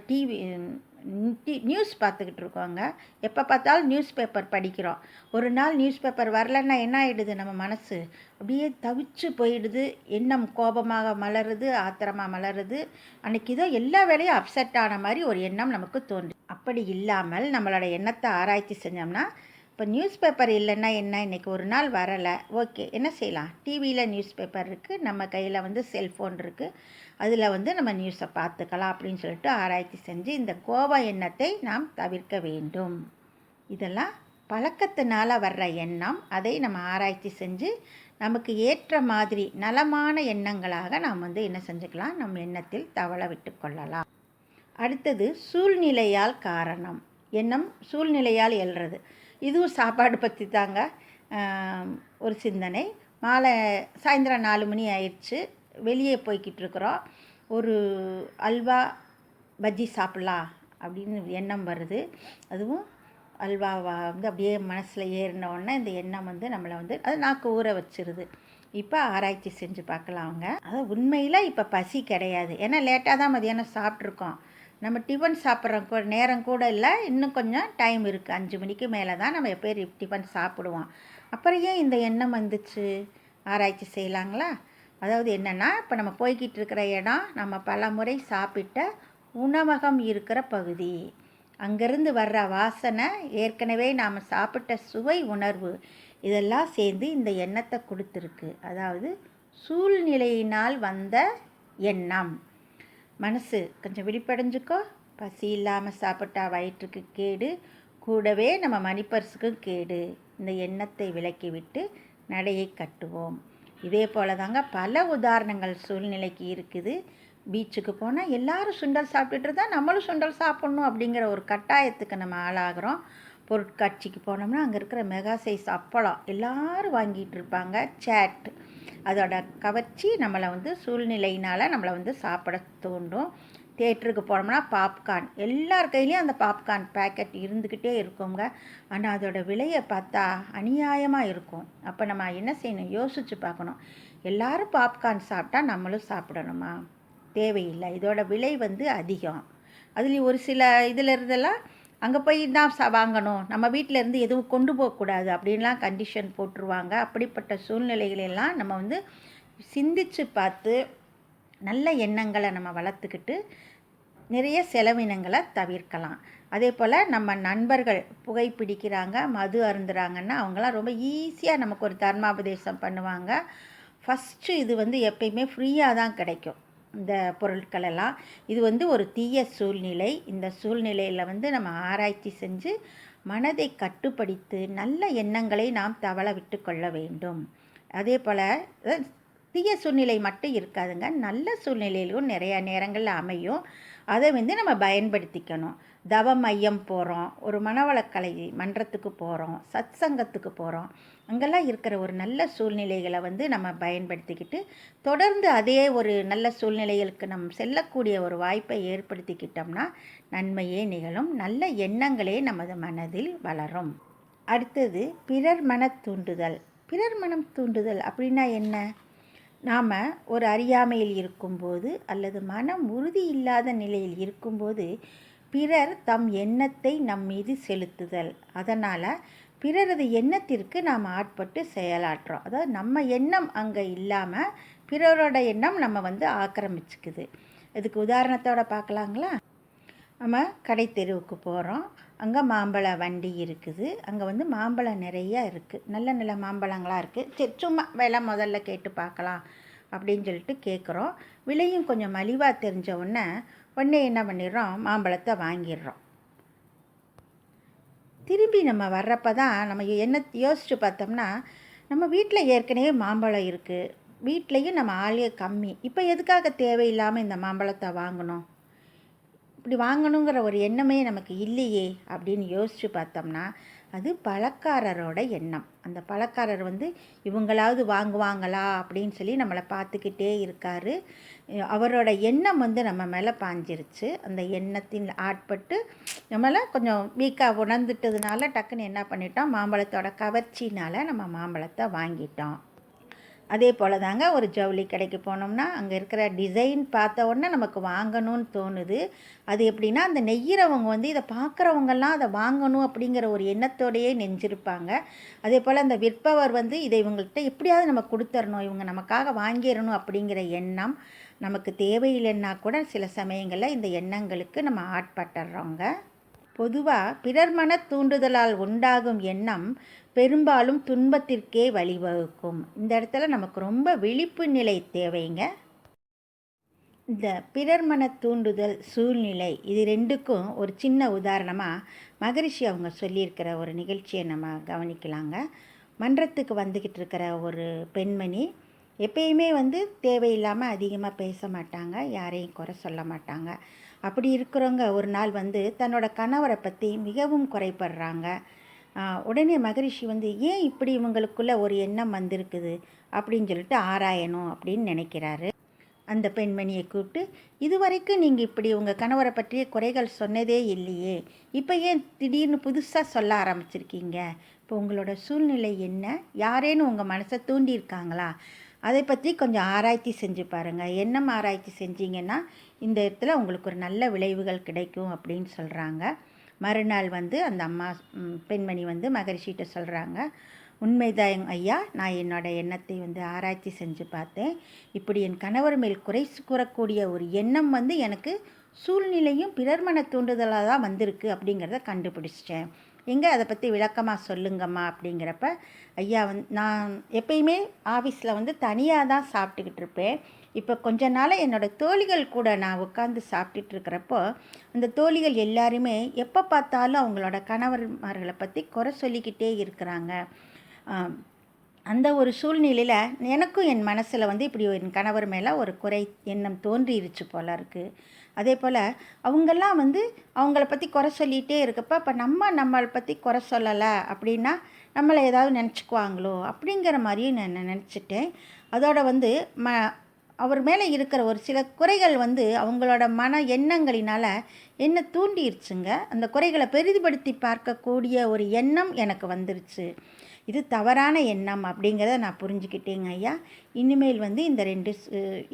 நியூஸ் பார்த்துக்கிட்டு இருக்கோங்க. எப்போ பார்த்தாலும் நியூஸ் பேப்பர் படிக்கிறோம். ஒரு நாள் நியூஸ் பேப்பர் வரலன்னா என்ன ஆகிடுது, நம்ம மனசு அப்படியே தவிச்சு போயிடுது. எண்ணம் கோபமாக மலருது, ஆத்திரமாக மலருது. அன்றைக்கி இதோ எல்லா வேலையும் அப்செட் ஆன மாதிரி ஒரு எண்ணம் நமக்கு தோன்றும். அப்படி இல்லாமல் நம்மளோட எண்ணத்தை ஆராய்ச்சி செஞ்சோம்னா, இப்போ நியூஸ் பேப்பர் இல்லைன்னா என்ன, இன்றைக்கி ஒரு நாள் வரலை, ஓகே என்ன செய்யலாம், டிவியில் நியூஸ் பேப்பர் இருக்குது, நம்ம கையில் வந்து செல்ஃபோன் இருக்குது, அதில் வந்து நம்ம நியூஸை பார்த்துக்கலாம் அப்படின்னு சொல்லிட்டு ஆராய்ச்சி செஞ்சு இந்த கோப எண்ணத்தை நாம் தவிர்க்க வேண்டும். இதெல்லாம் பழக்கத்தினால் வர்ற எண்ணம். அதை நம்ம ஆராய்ச்சி செஞ்சு நமக்கு ஏற்ற மாதிரி நலமான எண்ணங்களாக நாம் வந்து என்ன செஞ்சுக்கலாம், நம் எண்ணத்தில் தவள விட்டு கொள்ளலாம். அடுத்தது சூழ்நிலையால் காரணம். எண்ணம் சூழ்நிலையால் எழுறது. இதுவும் சாப்பாடு பற்றி தாங்க. ஒரு சிந்தனை. சாயந்தரம் 4 மணி ஆயிடுச்சு, வெளியே போய்கிட்டு இருக்கிறோம். ஒரு அல்வா பஜ்ஜி சாப்பிட்லாம் அப்படின்னு எண்ணம் வருது. அதுவும் அல்வாவை வந்து அப்படியே மனசில் ஏறினோடனே இந்த எண்ணம் வந்து நம்மளை வந்து அது நாக்கு ஊற வச்சிருது. இப்போ ஆராய்ச்சி செஞ்சு பார்க்கலாம் அவங்க. அது உண்மையில் இப்போ பசி கிடையாது, ஏன்னா லேட்டாக தான் மதியானம் சாப்பிட்ருக்கோம். நம்ம டிஃபன் சாப்பிட்ற நேரம் கூட இல்லை, இன்னும் கொஞ்சம் டைம் இருக்குது. 5 மணிக்கு மேலே தான் நம்ம எப்போ டிஃபன் சாப்பிடுவோம். அப்புறம் ஏன் இந்த எண்ணம் வந்துச்சு, ஆராய்ச்சி செய்யலாங்களா? அதாவது என்னென்னா, இப்போ நம்ம போய்கிட்டு இருக்கிற இடம் நம்ம பல முறை சாப்பிட்ட உணவகம் இருக்கிற பகுதி. அங்கேருந்து வர்ற வாசனை, ஏற்கனவே நாம் சாப்பிட்ட சுவை உணர்வு, இதெல்லாம் சேர்ந்து இந்த எண்ணத்தை கொடுத்துருக்கு. அதாவது சூழ்நிலையினால் வந்த எண்ணம். மனசு கொஞ்சம் விழிப்படைஞ்சுக்கோ. பசி இல்லாமல் சாப்பிட்டா வயிற்றுக்கு கேடு, கூடவே நம்ம மணிப்பர்ஸுக்கும் கேடு. இந்த எண்ணத்தை விலக்கிவிட்டு நடையை கட்டுவோம். இதே போல் தாங்க பல உதாரணங்கள் சூழ்நிலைக்கு இருக்குது. பீச்சுக்கு போனால் எல்லாரும் சுண்டல் சாப்பிட்டுட்டு தான் நம்மளும் சுண்டல் சாப்பிட்ணும் அப்படிங்கிற ஒரு கட்டாயத்துக்கு நம்ம ஆளாகிறோம். பொருட்காட்சிக்கு போனோம்னா அங்கே இருக்கிற மெகா சைஸ் அப்பளம் எல்லோரும் வாங்கிட்டு இருப்பாங்க. சேட் அதோட கவர்ச்சி நம்மளை வந்து சூழ்நிலையினால் நம்மளை வந்து சாப்பிட தூண்டும். தேட்டருக்கு போனோம்னா பாப்கார்ன், எல்லார் கையிலையும் அந்த பாப்கார்ன் பேக்கெட் இருந்துக்கிட்டே இருக்குங்க. ஆனால் அதோட விலையை பார்த்தா அநியாயமாக இருக்கும். அப்போ நம்ம என்ன செய்யணும், யோசித்து பார்க்கணும். எல்லோரும் பாப்கார்ன் சாப்பிட்டா நம்மளும் சாப்பிடணுமா? தேவையில்லை. இதோட விலை வந்து அதிகம். அதுலேயும் ஒரு சில இதில் இருந்தெல்லாம் அங்கே போய் தான் வாங்கணும், நம்ம வீட்டிலேருந்து எதுவும் கொண்டு போகக்கூடாது அப்படின்லாம் கண்டிஷன் போட்டுருவாங்க. அப்படிப்பட்ட சூழ்நிலைகளெல்லாம் நம்ம வந்து சிந்தித்து பார்த்து நல்ல எண்ணங்களை நம்ம வளர்த்துக்கிட்டு நிறைய செலவினங்களை தவிர்க்கலாம். அதே போல் நம்ம நண்பர்கள் புகைப்பிடிக்கிறாங்க, மது அருந்துறாங்கன்னா அவங்களாம் ரொம்ப ஈஸியாக நமக்கு ஒரு தர்மாபதேசம் பண்ணுவாங்க. ஃபஸ்ட்டு இது வந்து எப்பயுமே ஃப்ரீயாக தான் கிடைக்கும் இந்த பொருட்களெல்லாம். இது வந்து ஒரு தீய சூழ்நிலை. இந்த சூழ்நிலையில் வந்து நம்ம ஆராய்ச்சி செஞ்சு மனதை கட்டுப்படுத்தி நல்ல எண்ணங்களை நாம் தவள விட்டு கொள்ள வேண்டும். அதே போல் தீய சூழ்நிலை மட்டும் இருக்காதுங்க, நல்ல சூழ்நிலையிலும் நிறையா நேரங்களில் அமையும். அதை வந்து நம்ம பயன்படுத்திக்கணும். தவ மையம் போகிறோம், ஒரு மனவளக்கலை மன்றத்துக்கு போகிறோம், சத் சங்கத்துக்கு போகிறோம், அங்கெல்லாம் இருக்கிற ஒரு நல்ல சூழ்நிலைகளை வந்து நம்ம பயன்படுத்திக்கிட்டு தொடர்ந்து அதே ஒரு நல்ல சூழ்நிலைகளுக்கு நம்ம செல்லக்கூடிய ஒரு வாய்ப்பை ஏற்படுத்திக்கிட்டோம்னா நன்மையே நிகழும். நல்ல எண்ணங்களே நமது மனதில் வளரும். அடுத்தது பிறர் மன தூண்டுதல். பிறர் மனம் தூண்டுதல் அப்படின்னா என்ன? நாம் ஒரு அறியாமையில் இருக்கும்போது அல்லது மனம் உறுதி இல்லாத நிலையில் இருக்கும்போது பிறர் தம் எண்ணத்தை நம் மீது செலுத்துதல். அதனால் பிறரது எண்ணத்திற்கு நாம் ஆட்பட்டு செயலாற்றுறோம். அதாவது நம்ம எண்ணம் அங்கே இல்லாமல் பிறரோட எண்ணம் நம்ம வந்து ஆக்கிரமிச்சுக்குது. இதுக்கு உதாரணத்தோடு பார்க்கலாங்களா? நம்ம கடை தெருவுக்கு போகிறோம், அங்கே மாம்பழ வண்டி இருக்குது. அங்கே வந்து மாம்பழம் நிறையா இருக்குது, நல்ல நல்ல மாம்பழங்களாக இருக்குது. சரி சும்மா விலை முதல்ல கேட்டு பார்க்கலாம் அப்படின்னு சொல்லிட்டு கேட்குறோம். விலையும் கொஞ்சம் மலிவாக தெரிஞ்ச உடனே என்ன பண்ணிடுறோம், மாம்பழத்தை வாங்கிடுறோம். திரும்பி நம்ம வர்றப்ப தான் நம்ம என்ன யோசித்து பார்த்தோம்னா, நம்ம வீட்டில் ஏற்கனவே மாம்பழம் இருக்குது, வீட்லேயும் நம்ம ஆளே கம்மி, இப்போ எதுக்காக தேவையில்லாமல் இந்த மாம்பழத்தை வாங்கணும்? இப்படி வாங்கணுங்கிற ஒரு எண்ணமே நமக்கு இல்லையே அப்படின்னு யோசித்து பார்த்தோம்னா, அது பழக்காரரோட எண்ணம். அந்த பழக்காரர் வந்து இவங்களாவது வாங்குவாங்களா அப்படின்னு சொல்லி நம்மளை பார்த்துக்கிட்டே இருக்காரு. அவரோட எண்ணம் வந்து நம்ம மேலே பாஞ்சிருச்சு. அந்த எண்ணத்தின் ஆட்பட்டு நம்மளை கொஞ்சம் வீக்காக உணர்ந்துட்டதுனால டக்குன்னு என்ன பண்ணிட்டோம், மாம்பழத்தோட கவர்ச்சினால் நம்ம மாம்பழத்தை வாங்கிட்டோம். அதே போல் தாங்க ஒரு ஜவுளி கடைக்கு போனோம்னா அங்கே இருக்கிற டிசைன் பார்த்த உடனே நமக்கு வாங்கணும்னு தோணுது. அது எப்படின்னா, அந்த நெய்கிறவங்க வந்து இதை பார்க்குறவங்கெல்லாம் அதை வாங்கணும் அப்படிங்கிற ஒரு எண்ணத்தோடையே நெஞ்சிருப்பாங்க. அதே போல் அந்த விற்பவர் வந்து இதை இவங்கள்ட்ட எப்படியாவது நம்ம கொடுத்துடணும், இவங்க நமக்காக வாங்கிடணும் அப்படிங்கிற எண்ணம் நமக்கு தேவையில்லைன்னா கூட சில சமயங்களில் இந்த எண்ணங்களுக்கு நம்ம ஆட்பட்டுறோங்க. பொதுவாக பிறர் மன தூண்டுதலால் உண்டாகும் எண்ணம் பெரும்பாலும் துன்பத்திற்கே வழிவகுக்கும். இந்த இடத்துல நமக்கு ரொம்ப விழிப்பு நிலை தேவைங்க. இந்த பிறர் மன தூண்டுதல், சூழ்நிலை, இது ரெண்டுக்கும் ஒரு சின்ன உதாரணமாக மகரிஷி அவங்க சொல்லியிருக்கிற ஒரு நிகழ்ச்சியை நம்ம கவனிக்கலாங்க. மன்றத்துக்கு வந்துக்கிட்டு இருக்கிற ஒரு பெண்மணி எப்பயுமே வந்து தேவையில்லாமல் அதிகமாக பேச மாட்டாங்க, யாரையும் குறை சொல்ல மாட்டாங்க. அப்படி இருக்கிறவங்க ஒரு நாள் வந்து தன்னோட கணவரை பற்றி மிகவும் குறைபடுறாங்க. உடனே மகரிஷி வந்து ஏன் இப்படி இவங்களுக்குள்ள ஒரு எண்ணம் வந்திருக்குது அப்படின்னு சொல்லிட்டு ஆராயணும் அப்படின்னு நினைக்கிறாரு. அந்த பெண்மணியை கூப்பிட்டு, இதுவரைக்கும் நீங்கள் இப்படி உங்கள் கணவரை பற்றிய குறைகள் சொன்னதே இல்லையே, இப்போ ஏன் திடீர்னு புதுசாக சொல்ல ஆரம்பிச்சிருக்கீங்க? இப்போ உங்களோட சூழ்நிலை என்ன? யாரேன்னு உங்கள் மனசை தூண்டியிருக்காங்களா? அதை பற்றி கொஞ்சம் ஆராய்ச்சி செஞ்சு பாருங்கள். எண்ணம் ஆராய்ச்சி செஞ்சீங்கன்னா இந்த இடத்துல உங்களுக்கு ஒரு நல்ல விளைவுகள் கிடைக்கும் அப்படின்னு சொல்கிறாங்க. மறுநாள் வந்து அந்த அம்மா பெண்மணி வந்து மகரிஷிகிட்ட சொல்கிறாங்க, உண்மைதான் ஐயா, நான் என்னோடய எண்ணத்தை வந்து ஆராய்ச்சி செஞ்சு பார்த்தேன். இப்படி என் கணவர் மேல் குறை கூறக்கூடிய ஒரு எண்ணம் வந்து எனக்கு சூழ்நிலையும் பிறர் மன தூண்டுதலாக தான் வந்திருக்கு அப்படிங்கிறத கண்டுபிடிச்சிட்டேன். எங்கே அதை பற்றி விளக்கமாக சொல்லுங்கம்மா அப்படிங்கிறப்ப, ஐயா நான் எப்பயுமே ஆஃபீஸில் வந்து தனியாக தான் சாப்பிட்டுக்கிட்டு இருப்பேன். இப்போ கொஞ்ச நாள் என்னோடய தோழிகள் கூட நான் உட்காந்து சாப்பிட்டுட்டு இருக்கிறப்போ, அந்த தோழிகள் எல்லாருமே எப்போ பார்த்தாலும் அவங்களோட கணவர்மார்களை பற்றி குறை சொல்லிக்கிட்டே இருக்கிறாங்க. அந்த ஒரு சூழ்நிலையில் எனக்கும் என் மனசில் வந்து இப்படி என் கணவர் மேலே ஒரு குறை எண்ணம் தோன்றிருச்சு போல இருக்குது. அதே போல் அவங்கெல்லாம் வந்து அவங்கள பற்றி குறை சொல்லிகிட்டே இருக்கப்போ, இப்போ நம்மளை பற்றி குறை சொல்லலை அப்படின்னா நம்மளை ஏதாவது நினச்சிக்குவாங்களோ அப்படிங்கிற மாதிரியும் நான் நினச்சிட்டேன். அதோட வந்து அவர் மேலே இருக்கிற ஒரு சில குறைகள் வந்து அவங்களோட மன எண்ணங்களினால் என்ன தூண்டிருச்சுங்க. அந்த குறைகளை பெரிதுபடுத்தி பார்க்கக்கூடிய ஒரு எண்ணம் எனக்கு வந்துருச்சு. இது தவறான எண்ணம் அப்படிங்கிறத நான் புரிஞ்சுக்கிட்டேங்க ஐயா. இனிமேல் வந்து இந்த 2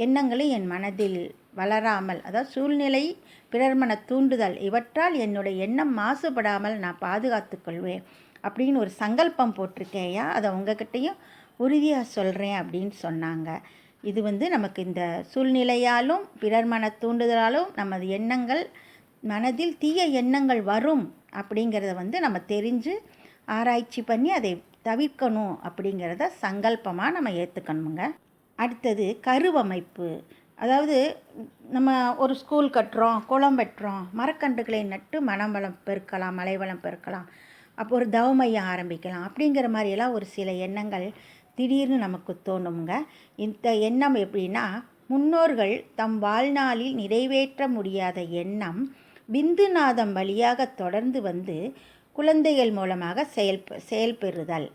எண்ணங்களும் என் மனதில் வளராமல், அதாவது சூழ்நிலை, பிறர் மன தூண்டுதல், இவற்றால் என்னுடைய எண்ணம் மாசுபடாமல் நான் பாதுகாத்து கொள்வேன் அப்படின்னு ஒரு சங்கல்பம் போட்டிருக்கேன் ஐயா. அதை உங்ககிட்டையும் உறுதியாக சொல்கிறேன் அப்படின்னு சொன்னாங்க. இது வந்து நமக்கு இந்த சூழ்நிலையாலும் பிறர் மன தூண்டுதலாலும் நமது எண்ணங்கள், மனதில் தீய எண்ணங்கள் வரும் அப்படிங்கிறத வந்து நம்ம தெரிஞ்சு ஆராய்ச்சி பண்ணி அதை தவிர்க்கணும் அப்படிங்கிறத சங்கல்பமாக நம்ம ஏற்றுக்கணுங்க. அடுத்தது கருவமைப்பு. அதாவது நம்ம ஒரு ஸ்கூல் கட்டுறோம், குளம் வெட்டுறோம், மரக்கன்றுகளை நட்டு மனவளம் பெருக்கலாம், மலைவளம் பெருக்கலாம், அப்போ ஒரு தவமையம் ஆரம்பிக்கலாம் அப்படிங்கிற மாதிரியெல்லாம் ஒரு சில எண்ணங்கள் திடீர்னு நமக்கு தோணுங்க. இந்த எண்ணம் எப்படின்னா, முன்னோர்கள் தம் வாழ்நாளில் நிறைவேற்ற முடியாத எண்ணம் விந்துநாதம் வழியாக தொடர்ந்து வந்து குழந்தைகள் மூலமாக செயல்பெறுதல்,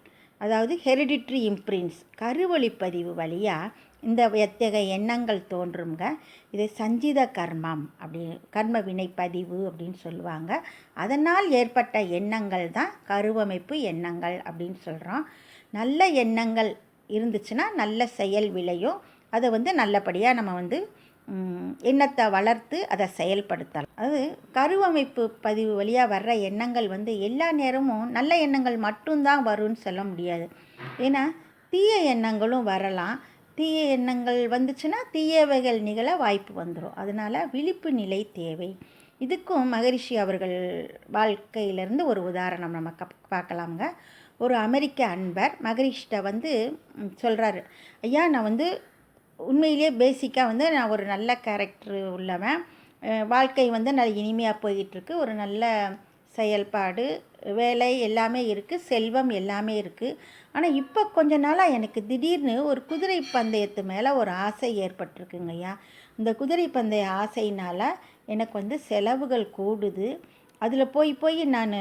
அதாவது ஹெரிடிட்ரி இம்ப்ரின்ஸ், கருவொளிப்பதிவு வழியாக இந்த எத்தகைய எண்ணங்கள் தோன்றுங்க. இதை சஞ்சித கர்மம் கர்ம வினைப்பதிவு அப்படின்னு சொல்லுவாங்க. அதனால் ஏற்பட்ட எண்ணங்கள் தான் கருவமைப்பு எண்ணங்கள் அப்படின்னு சொல்கிறோம். நல்ல எண்ணங்கள் இருந்துச்சுன்னா நல்ல செயல் விளையும். அதை வந்து நல்லபடியாக நம்ம வந்து எண்ணத்தை வளர்த்து அதை செயல்படுத்தலாம். அது கருவமைப்பு பதிவு வழியாக வர்ற எண்ணங்கள் வந்து எல்லா நேரமும் நல்ல எண்ணங்கள் மட்டும்தான் வரும்னு சொல்ல முடியாது. ஏன்னா தீய எண்ணங்களும் வரலாம். தீய எண்ணங்கள் வந்துச்சுன்னா தீயவைகள் நிகழ வாய்ப்பு வந்துடும். அதனால் விழிப்பு நிலை தேவை. இதுக்கும் மகரிஷி அவர்கள் வாழ்க்கையிலேருந்து ஒரு உதாரணம் நம்ம பார்க்கலாங்க. ஒரு அமெரிக்க அன்பர் மகரிஷிட்ட வந்து சொல்கிறாரு, ஐயா, நான் வந்து உண்மையிலே பேசிக்காக வந்து நான் ஒரு நல்ல கேரக்டர் உள்ளவன், வாழ்க்கை வந்து நல்ல இனிமையாக போய்கிட்டுருக்கு, ஒரு நல்ல செயல்பாடு, வேலை எல்லாமே இருக்குது, செல்வம் எல்லாமே இருக்குது. ஆனால் இப்போ கொஞ்ச நாளாக எனக்கு திடீர்னு ஒரு குதிரை பந்தயத்து மேலே ஒரு ஆசை ஏற்பட்டிருக்குங்க ஐயா. இந்த குதிரை பந்தய ஆசையினால் எனக்கு வந்து செலவுகள் கூடுது, அதில் போய் போய் நான்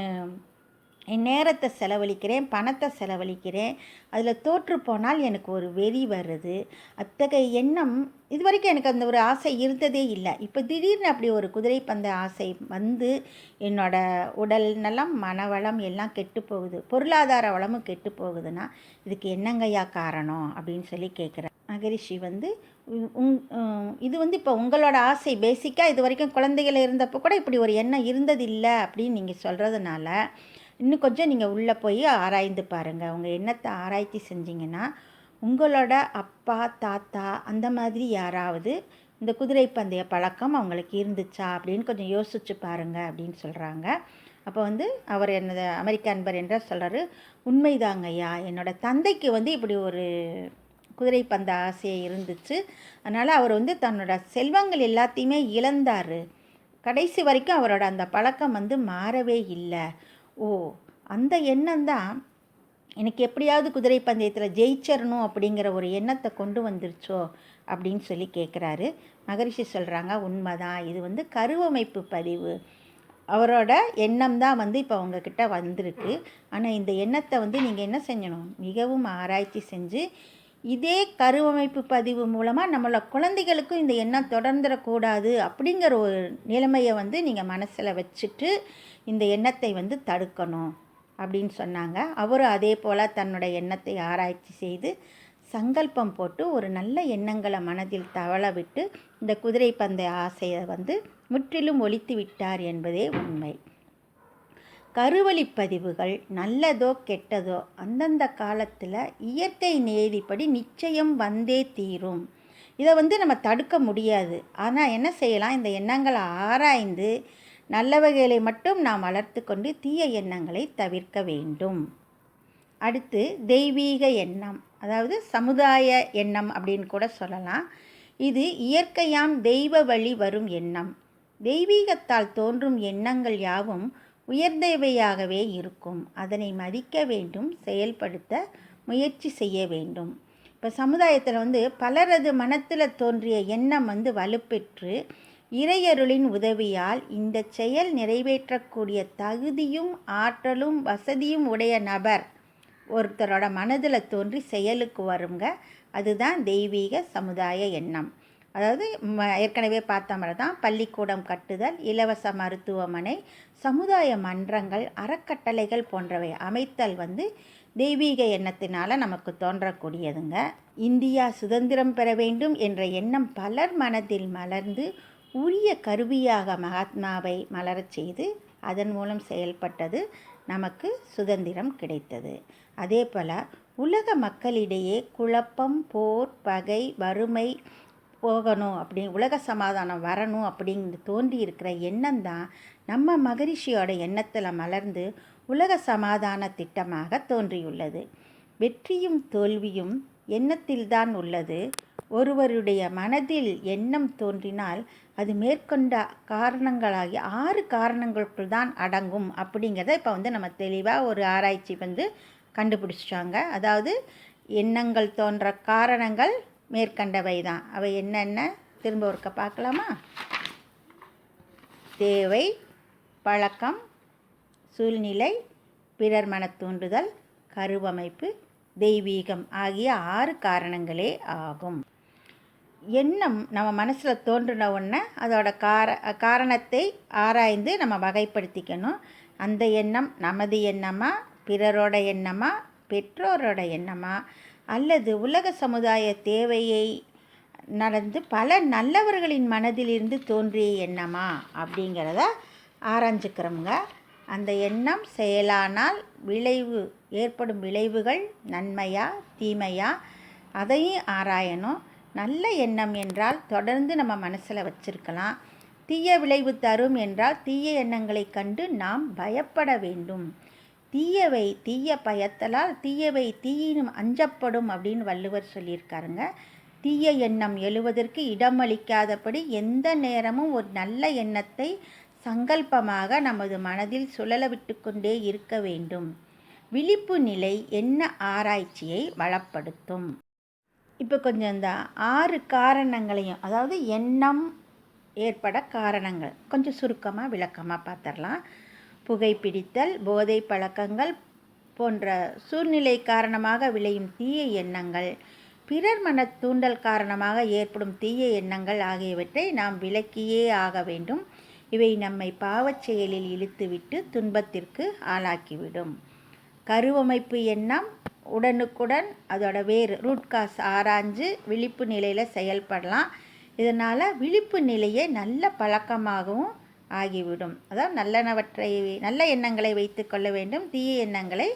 என் நேரத்தை செலவழிக்கிறேன், பணத்தை செலவழிக்கிறேன், அதில் தோற்று போனால் எனக்கு ஒரு வெறி வருது. அத்தகைய எண்ணம் இதுவரைக்கும் எனக்கு அந்த ஒரு ஆசை இருந்ததே இல்லை. இப்போ திடீர்னு அப்படி ஒரு குதிரைப்பந்த ஆசை வந்து என்னோடய உடல் நலம், மனவளம் எல்லாம் கெட்டு போகுது, பொருளாதார வளமும் கெட்டு போகுதுன்னா இதுக்கு என்னங்கய்யா காரணம் அப்படின்னு சொல்லி கேட்குறேன். மகரிஷி வந்து இது வந்து இப்போ உங்களோட ஆசை பேசிக்காக இது வரைக்கும் குழந்தைகள் இருந்தப்போ கூட இப்படி ஒரு எண்ணம் இருந்ததில்லை அப்படின்னு நீங்கள் சொல்கிறதுனால இன்னும் கொஞ்சம் நீங்கள் உள்ளே போய் ஆராய்ந்து பாருங்கள். உங்கள் எண்ணத்தை ஆராய்ச்சி செஞ்சிங்கன்னா உங்களோட அப்பா, தாத்தா அந்த மாதிரி யாராவது இந்த குதிரை பந்தய பழக்கம் அவங்களுக்கு இருந்துச்சா அப்படின்னு கொஞ்சம் யோசிச்சு பாருங்கள் அப்படின்னு சொல்கிறாங்க. அப்போ வந்து அவர் என்னது அமெரிக்க அன்பர் என்ற சொல்கிறாரு, உண்மைதாங்கய்யா, என்னோடய தந்தைக்கு வந்து இப்படி ஒரு குதிரை பந்த ஆசையை இருந்துச்சு. அதனால் அவர் வந்து தன்னோட செல்வங்கள் எல்லாத்தையுமே இழந்தார். கடைசி வரைக்கும் அவரோட அந்த பழக்கம் வந்து மாறவே இல்லை. ஓ, அந்த எண்ணம் தான் எனக்கு எப்படியாவது குதிரை பந்தயத்தில் ஜெயிச்சிடணும் அப்படிங்கிற ஒரு எண்ணத்தை கொண்டு வந்துருச்சோ அப்படின்னு சொல்லி கேட்குறாரு. மகரிஷி சொல்கிறாங்க, உண்மைதான், இது வந்து கருவமைப்பு பதிவு. அவரோட எண்ணம் தான் வந்து இப்போ அவங்கக்கிட்ட வந்திருக்கு. ஆனால் இந்த எண்ணத்தை வந்து நீங்கள் என்ன செஞ்சணும், மிகவும் ஆராய்ச்சி செஞ்சு இதே கருவமைப்பு பதிவு மூலமாக நம்மளோட குழந்தைகளுக்கும் இந்த எண்ணம் தொடர்ந்துடக்கூடாது அப்படிங்கிற ஒரு நிலைமையை வந்து நீங்கள் மனசில் வச்சுட்டு இந்த எண்ணத்தை வந்து தடுக்கணும் அப்படின்னு சொன்னாங்க. அவரும் அதே போல் தன்னோட எண்ணத்தை ஆராய்ச்சி செய்து சங்கல்பம் போட்டு ஒரு நல்ல எண்ணங்களை மனதில் தவள விட்டு இந்த குதிரை பந்தய ஆசையை வந்து முற்றிலும் ஒழித்து விட்டார் என்பதே உண்மை. கருவழிப்பதிவுகள் நல்லதோ கெட்டதோ அந்தந்த காலத்தில் இயற்கை நேதிப்படி நிச்சயம் வந்தே தீரும். இதை வந்து நம்ம தடுக்க முடியாது. ஆனால் என்ன செய்யலாம், இந்த எண்ணங்களை ஆராய்ந்து நல்லவைகளை மட்டும் நாம் வளர்த்து கொண்டு தீய எண்ணங்களை தவிர்க்க வேண்டும். அடுத்து தெய்வீக எண்ணம், அதாவது சமுதாய எண்ணம் அப்படின்னு கூட சொல்லலாம். இது இயற்கையாம் தெய்வ வழி வரும் எண்ணம். தெய்வீகத்தால் தோன்றும் எண்ணங்கள் யாவும் உயர்ந்தவையாகவே இருக்கும். அதனை மதிக்க வேண்டும், செயல்படுத்த முயற்சி செய்ய வேண்டும். இப்போ சமுதாயத்தில் வந்து பலரது மனத்தில் தோன்றிய எண்ணம் வந்து வலுப்பெற்று இறையருளின் உதவியால் இந்த செயல் நிறைவேற்றக்கூடிய தகுதியும் ஆற்றலும் வசதியும் உடைய நபர் ஒருத்தரோட மனதில் தோன்றி செயலுக்கு வருங்க. அதுதான் தெய்வீக சமுதாய எண்ணம். அதாவது ஏற்கனவே பார்த்த மாதிரி தான் பள்ளிக்கூடம் கட்டுதல், இலவச மருத்துவமனை, சமுதாய மன்றங்கள், அறக்கட்டளைகள் போன்றவை அமைத்தல் வந்து தெய்வீக எண்ணத்தினால் நமக்கு தோன்றக்கூடியதுங்க. இந்தியா சுதந்திரம் பெற வேண்டும் என்ற எண்ணம் பலர் மனதில் மலர்ந்து உரிய கருவியாக மகாத்மாவை மலரச் செய்து அதன் மூலம் செயல்பட்டது நமக்கு சுதந்திரம் கிடைத்தது. அதே போல் உலக மக்களிடையே குழப்பம், போர், பகை, வறுமை போகணும், அப்படி உலக சமாதானம் வரணும் அப்படிங்கிற தோன்றி இருக்கிற எண்ணம் தான் நம்ம மகரிஷியோட எண்ணத்தில் மலர்ந்து உலக சமாதான திட்டமாக தோன்றியுள்ளது. வெற்றியும் தோல்வியும் எண்ணத்தில்தான் உள்ளது. ஒருவருடைய மனதில் எண்ணம் தோன்றினால் அது மேற்கொண்ட காரணங்களாகி 6 காரணங்களுக்குள் தான் அடங்கும் அப்படிங்கிறத இப்போ வந்து நம்ம தெளிவாக ஒரு ஆராய்ச்சி வந்து கண்டுபிடிச்சிட்டாங்க. அதாவது எண்ணங்கள் தோன்ற காரணங்கள் மேற்கண்டவை தான். அவை என்னென்ன திரும்ப ஒருக்க பார்க்கலாமா? தேவை, பழக்கம், சூழ்நிலை, பிறர் மன தூண்டுதல், கருவமைப்பு, தெய்வீகம் ஆகிய 6 காரணங்களே ஆகும். எண்ணம் நம்ம மனசில் தோன்றின உடனே அதோட காரணத்தை ஆராய்ந்து நம்ம வகைப்படுத்திக்கணும். அந்த எண்ணம் நமது எண்ணமா, பிறரோட எண்ணமா, பெற்றோரோட எண்ணமா, அல்லது உலக சமுதாய தேவையை நடந்து பல நல்லவர்களின் மனதிலிருந்து தோன்றிய எண்ணமா அப்படிங்கிறத ஆராய்ஞ்சிக்கிறோங்க. அந்த எண்ணம் செயலானால் ஏற்படும் விளைவுகள் நன்மையா தீமையா அதையும் ஆராயணும். நல்ல எண்ணம் என்றால் தொடர்ந்து நம்ம மனசில் வச்சிருக்கலாம். தீய விளைவு தரும் என்றால் தீய எண்ணங்களை கண்டு நாம் பயப்பட வேண்டும். தீயவை தீய பயத்தலால் தீயவை தீயினும் அஞ்சப்படும் அப்படின்னு வள்ளுவர் சொல்லியிருக்காருங்க. தீய எண்ணம் எழுவதற்கு இடமளிக்காதபடி எந்த நேரமும் ஒரு நல்ல எண்ணத்தை சங்கல்பமாக நமது மனதில் சுழல விட்டு கொண்டே இருக்க வேண்டும். விழிப்பு நிலை எண்ண ஆராய்ச்சியை வளப்படுத்தும். இப்போ கொஞ்சம் இந்த 6 காரணங்களையும், அதாவது எண்ணம், ஏற்பட காரணங்கள் கொஞ்சம் சுருக்கமாக விளக்கமாக பார்த்துடலாம். புகைப்பிடித்தல், போதை பழக்கங்கள் போன்ற சூழ்நிலை காரணமாக விளையும் தீய எண்ணங்கள், பிறர் மன தூண்டல் காரணமாக ஏற்படும் தீய எண்ணங்கள் ஆகியவற்றை நாம் விலக்கியே ஆக வேண்டும். இவை நம்மை பாவச் செயலில் இழுத்துவிட்டு துன்பத்திற்கு ஆளாக்கிவிடும். கருவமைப்பு எண்ணம் உடனுக்குடன் அதோட வேறு ரூட் காஸ் ஆராய்ஞ்சு விழிப்பு நிலையில் செயல்படலாம். இதனால் விழிப்பு நிலையை நல்ல பழக்கமாகவும் ஆகிவிடும். அதாவது நல்ல எண்ணங்களை வைத்து கொள்ள வேண்டும், தீய எண்ணங்களை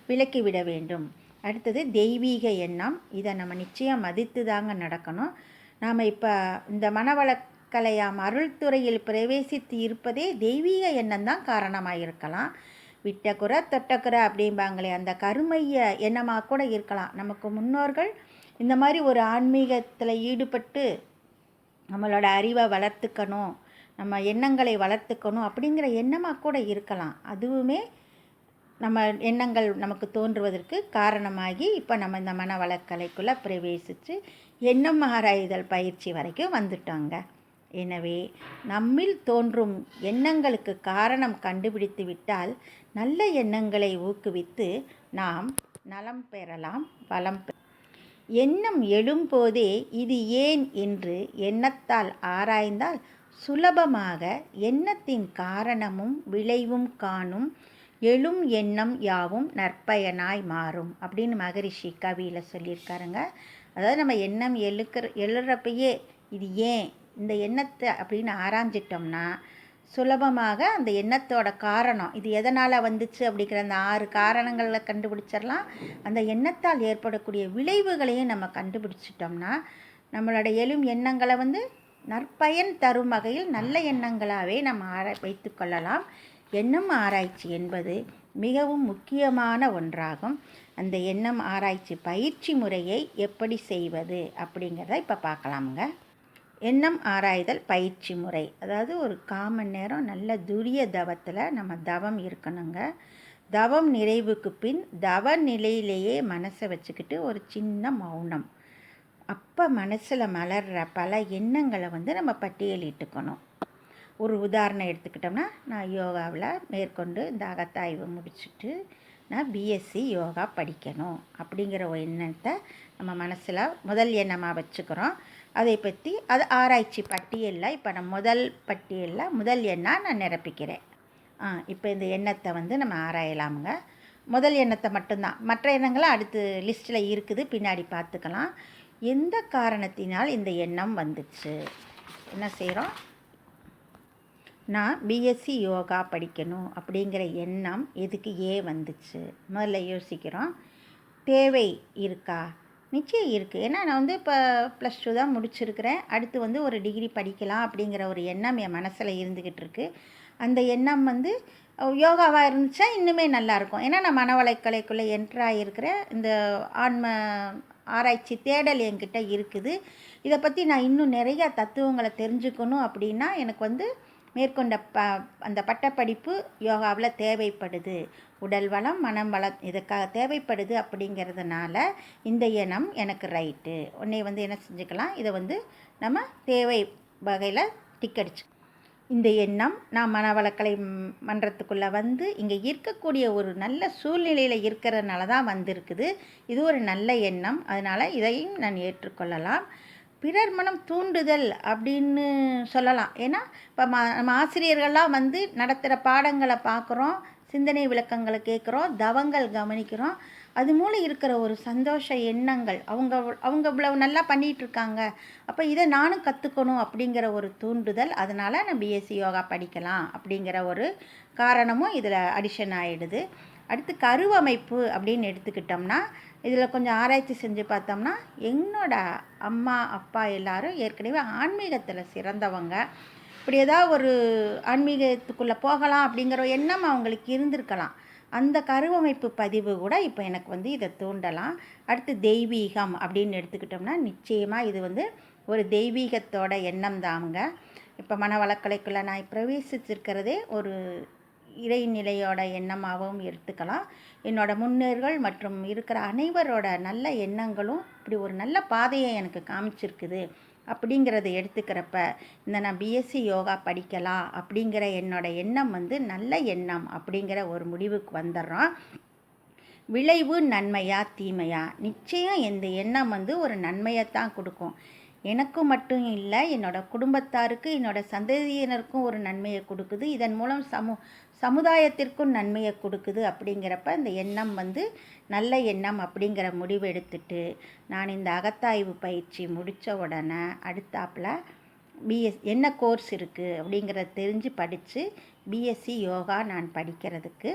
விலக்கிவிட வேண்டும். அடுத்தது தெய்வீக எண்ணம். இதை நம்ம நிச்சயம் மதித்து தாங்க நடக்கணும். நாம் இப்போ இந்த மனவளக்கலையாம் அருள்துறையில் பிரவேசித்து இருப்பதே தெய்வீக எண்ணம் தான் காரணமாக இருக்கலாம். விட்டக்குறை தொட்டக்குறை அப்படிம்பாங்களே, அந்த கருமைய எண்ணமாக கூட இருக்கலாம். நமக்கு முன்னோர்கள் இந்த மாதிரி ஒரு ஆன்மீகத்தில் ஈடுபட்டு நம்மளோட அறிவை வளர்த்துக்கணும், நம்ம எண்ணங்களை வளர்த்துக்கணும் அப்படிங்கிற எண்ணமாக கூட இருக்கலாம். அதுவுமே நம்ம எண்ணங்கள் நமக்கு தோன்றுவதற்கு காரணமாகி இப்போ நம்ம இந்த மனவளக்கலைக்குள்ளே பிரவேசித்து எண்ணம் ஆராய்தல் பயிற்சி வரைக்கும் வந்துட்டோங்க. எனவே நம்மில் தோன்றும் எண்ணங்களுக்கு காரணம் கண்டுபிடித்து விட்டால் நல்ல எண்ணங்களை ஊக்குவித்து நாம் நலம் பெறலாம், வளம் எண்ணம் எழும்போதே இது ஏன் என்று எண்ணத்தால் ஆராய்ந்தால் சுலபமாக எண்ணத்தின் காரணமும் விளைவும் காணும். எழும் எண்ணம் யாவும் நற்பயனாய் மாறும் அப்படின்னு மகரிஷி கவியில் சொல்லியிருக்காருங்க. அதாவது நம்ம எண்ணம் எழுறப்பயே இது ஏன் இந்த எண்ணத்தை அப்படின்னு ஆராய்ஞ்சிட்டோம்னா சுலபமாக அந்த எண்ணத்தோட காரணம் இது எதனால் வந்துச்சு அப்படிங்கிற அந்த 6 காரணங்களில் கண்டுபிடிச்சிடலாம். அந்த எண்ணத்தால் ஏற்படக்கூடிய விளைவுகளையும் நம்ம கண்டுபிடிச்சிட்டோம்னா நம்மளோட எழும் எண்ணங்களை நற்பயன் தரும் வகையில் நல்ல எண்ணங்களாகவே நம்ம வைத்து கொள்ளலாம். எண்ணம் ஆராய்ச்சி என்பது மிகவும் முக்கியமான ஒன்றாகும். அந்த எண்ணம் ஆராய்ச்சி பயிற்சி முறையை எப்படி செய்வது அப்படிங்கிறத இப்போ பார்க்கலாமுங்க. எண்ணம் ஆராய்தல் பயிற்சி முறை, அதாவது ஒரு 1/4 மணி நேரம் நல்ல துரிய தவத்தில் நம்ம தவம் இருக்கணுங்க. தவம் நிறைவுக்கு பின் தவ நிலையிலேயே மனசை வச்சுக்கிட்டு ஒரு சின்ன மௌனம், அப்போ மனசில் மலர்ற பல எண்ணங்களை நம்ம பட்டியலிட்டுக்கணும். ஒரு உதாரணம் எடுத்துக்கிட்டோம்னா, நான் யோகாவில் மேற்கொண்டு இந்த அகத்தாய்வு முடிச்சுட்டு நான் பிஎஸ்சி யோகா படிக்கணும் அப்படிங்கிற ஒரு எண்ணத்தை நம்ம மனசில் முதல் எண்ணமாக வச்சுக்கிறோம். அதை பற்றி அது ஆராய்ச்சி பட்டியலில் இப்போ நான் முதல் பட்டியலில் முதல் எண்ணாக நான் நிரப்பிக்கிறேன். இப்போ இந்த எண்ணத்தை நம்ம ஆராயலாமுங்க. முதல் எண்ணத்தை மட்டும்தான், மற்ற எண்ணங்களும் அடுத்து லிஸ்ட்டில் இருக்குது, பின்னாடி பார்த்துக்கலாம். எந்த காரணத்தினால் இந்த எண்ணம் வந்துச்சு, என்ன செய்கிறோம், நான் பிஎஸ்சி யோகா படிக்கணும் அப்படிங்கிற எண்ணம் எதுக்கு வந்துச்சு முதல்ல யோசிக்கிறோம். தேவை இருக்கா, நிச்சயம் இருக்குது. ஏன்னா நான் இப்போ +2 தான் முடிச்சிருக்கிறேன், அடுத்து ஒரு டிகிரி படிக்கலாம் அப்படிங்கிற ஒரு எண்ணம் என் மனசில் இருந்துக்கிட்டு இருக்குது. அந்த எண்ணம் யோகாவாக இருந்துச்சா இன்னுமே நல்லாயிருக்கும். ஏன்னா நான் மனவளக்கலைக்குள்ளே என்ட்ராகிருக்கிறேன், இந்த ஆன்ம ஆராய்ச்சி தேடல் என்கிட்ட இருக்குது. இதை பற்றி நான் இன்னும் நிறையா தத்துவங்களை தெரிஞ்சுக்கணும் அப்படின்னா எனக்கு மேற்கொண்ட அந்த பட்டப்படிப்பு யோகாவில் தேவைப்படுது. உடல் வளம் மனம் வளம் இதுக்காக தேவைப்படுது. அப்படிங்கிறதுனால இந்த எண்ணம் எனக்கு ரைட்டு, உன்னை என்ன செஞ்சுக்கலாம், இதை நம்ம தேவை வகையில் டிக்கடிச்சு. இந்த எண்ணம் நான் மனவளக்கலை மன்றத்துக்குள்ளே இங்கே இருக்கக்கூடிய ஒரு நல்ல சூழ்நிலையில் இருக்கிறதுனால தான் வந்திருக்குது. இது ஒரு நல்ல எண்ணம், அதனால் இதையும் நான் ஏற்றுக்கொள்ளலாம். பிறர் மனம் தூண்டுதல் அப்படின்னு சொல்லலாம். ஏன்னா இப்போ நம்ம ஆசிரியர்கள்லாம் நடத்துகிற பாடங்களை பார்க்குறோம், சிந்தனை விளக்கங்களை கேட்குறோம், தவங்கள் கவனிக்கிறோம். அது மூலம் இருக்கிற ஒரு சந்தோஷ எண்ணங்கள், அவங்க இவ்வளவு நல்லா பண்ணிகிட்ருக்காங்க, அப்போ இதை நானும் கற்றுக்கணும் அப்படிங்கிற ஒரு தூண்டுதல். அதனால் நான் பிஎஸ்சி யோகா படிக்கலாம் அப்படிங்கிற ஒரு காரணமும் இதில் அடிஷன் ஆகிடுது. அடுத்து கருவமைப்பு அப்படின்னு எடுத்துக்கிட்டோம்னா இதில் கொஞ்சம் ஆராய்ச்சி செஞ்சு பார்த்தோம்னா என்னோட அம்மா அப்பா எல்லாரும் ஏற்கனவே ஆன்மீகத்தில் சிறந்தவங்க. இப்படி ஏதாவது ஒரு ஆன்மீகத்துக்குள்ளே போகலாம் அப்படிங்கிற எண்ணம் அவங்களுக்கு இருந்திருக்கலாம். அந்த கருவமைப்பு பதிவு கூட இப்போ எனக்கு இதை தூண்டலாம். அடுத்து தெய்வீகம் அப்படின்னு எடுத்துக்கிட்டோம்னா நிச்சயமாக இது ஒரு தெய்வீகத்தோட எண்ணம் தாங்க. இப்போ மனவளக்கலைக்குள்ளே நான் பிரவேசிச்சிருக்கிறதே ஒரு இறைநிலையோட எண்ணமாகவும் எடுத்துக்கலாம். என்னோட முன்னோர்கள் மற்றும் இருக்கிற அனைவரோட நல்ல எண்ணங்களும் இப்படி ஒரு நல்ல பாதையை எனக்கு காமிச்சிருக்குது அப்படிங்கிறத எடுத்துக்கிறப்ப இந்த நான் பிஎஸ்சி யோகா படிக்கலாம் அப்படிங்கிற என்னோடய எண்ணம் வந்து நல்ல எண்ணம் அப்படிங்கிற ஒரு முடிவுக்கு வந்துடுறோம். விளைவு நன்மையா தீமையா? நிச்சயம் இந்த எண்ணம் வந்து ஒரு நன்மையைத்தான் கொடுக்கும். எனக்கும் மட்டும் இல்லை, என்னோடய குடும்பத்தாருக்கு, என்னோடய சந்ததியினருக்கும் ஒரு நன்மையை கொடுக்குது. இதன் மூலம் சமுதாயத்திற்கும் நன்மையை கொடுக்குது. அப்படிங்கிறப்ப இந்த எண்ணம் வந்து நல்ல எண்ணம் அப்படிங்கிற முடிவு எடுத்துட்டு நான் இந்த அகத்தாய்வு பயிற்சி முடித்த உடனே அடுத்தாப்பில் என்ன கோர்ஸ் இருக்குது அப்படிங்கிறத தெரிஞ்சு படித்து பிஎஸ்சி யோகா நான் படிக்கிறதுக்கு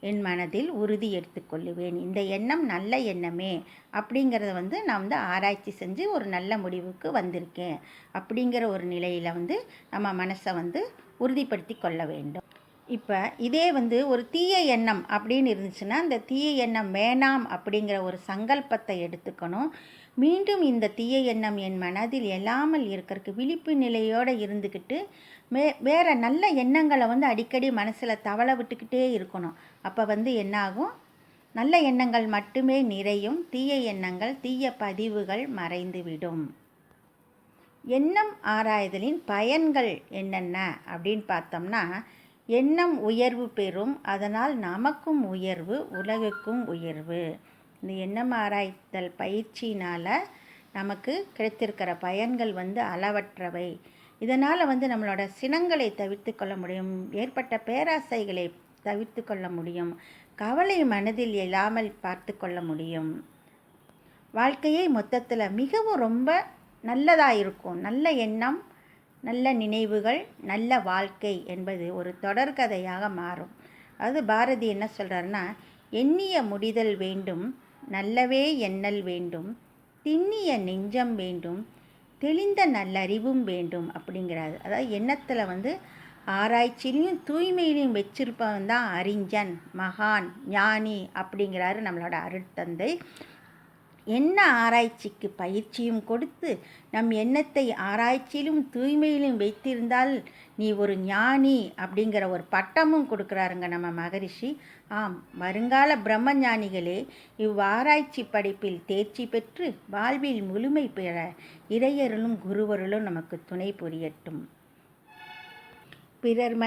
என் மனதில் உறுதி எடுத்துக்கொள்ளுவேன். இந்த எண்ணம் நல்ல எண்ணமே அப்படிங்கிறத வந்து நான் வந்து ஆராய்ச்சி செஞ்சு ஒரு நல்ல முடிவுக்கு வந்திருக்கேன் அப்படிங்கிற ஒரு நிலையில் வந்து நம்ம மனசை வந்து உறுதிப்படுத்தி கொள்ள வேண்டும். இப்போ இதே வந்து ஒரு தீய எண்ணம் அப்படின்னு இருந்துச்சுன்னா அந்த தீய எண்ணம் வேணாம் அப்படிங்கிற ஒரு சங்கல்பத்தை எடுத்துக்கணும். மீண்டும் இந்த தீய எண்ணம் என் மனதில் எழாமல் இருக்கிறதுக்கு விழிப்பு நிலையோடு இருந்துக்கிட்டு வேறு நல்ல எண்ணங்களை வந்து அடிக்கடி மனசில் தவள விட்டுக்கிட்டே இருக்கணும். அப்போ வந்து என்னாகும், நல்ல எண்ணங்கள் மட்டுமே நிறையும், தீய எண்ணங்கள் தீய பதிவுகள் மறைந்துவிடும். எண்ணம் ஆராய்தலின் பயன்கள் என்னென்ன அப்படின்னு பார்த்தோம்னா, எண்ணம் உயர்வு பெறும், அதனால் நமக்கும் உயர்வு, உலகுக்கும் உயர்வு. இந்த எண்ணம் ஆராய்தல் பயிற்சினால் நமக்கு கிடைத்திருக்கிற பயன்கள் வந்து அளவற்றவை. இதனால் வந்து நம்மளோட சினங்களை தவிர்த்து கொள்ள முடியும், ஏற்பட்ட பேராசைகளை தவிர்த்து கொள்ள முடியும், கவலை மனதில் எழாமல் பார்த்து கொள்ள முடியும். வாழ்க்கையை மொத்தத்தில் மிகவும் ரொம்ப நல்லதாக இருக்கும். நல்ல எண்ணம், நல்ல நினைவுகள், நல்ல வாழ்க்கை என்பது ஒரு தொடர்கதையாக மாறும். அது பாரதி என்ன சொல்கிறாருன்னா, எண்ணிய முடிதல் வேண்டும், நல்லவே எண்ணல் வேண்டும், திண்ணிய நெஞ்சம் வேண்டும், தெளிந்த நல்லறிவும் வேண்டும் அப்படிங்கிறாரு. அதாவது எண்ணத்தில் வந்து ஆராய்ச்சியிலையும் தூய்மையிலையும் வச்சிருப்பவன் தான் அறிஞன், மகான், ஞானி அப்படிங்கிறாரு நம்மளோட அருட்தந்தை. எண்ண ஆராய்ச்சிக்கு பயிற்சியும் கொடுத்து நம் எண்ணத்தை ஆராய்ச்சியிலும் தூய்மையிலும் வைத்திருந்தால் நீ ஒரு ஞானி அப்படிங்கிற ஒரு பட்டமும் கொடுக்குறாருங்க நம்ம மகரிஷி. ஆம், வருங்கால பிரம்ம ஞானிகளே இவ்வாராய்ச்சி படிப்பில் தேர்ச்சி பெற்று வாழ்வில் முழுமை பெற இறையருளும் குருவருளும் நமக்கு துணை புரியட்டும். பிறர்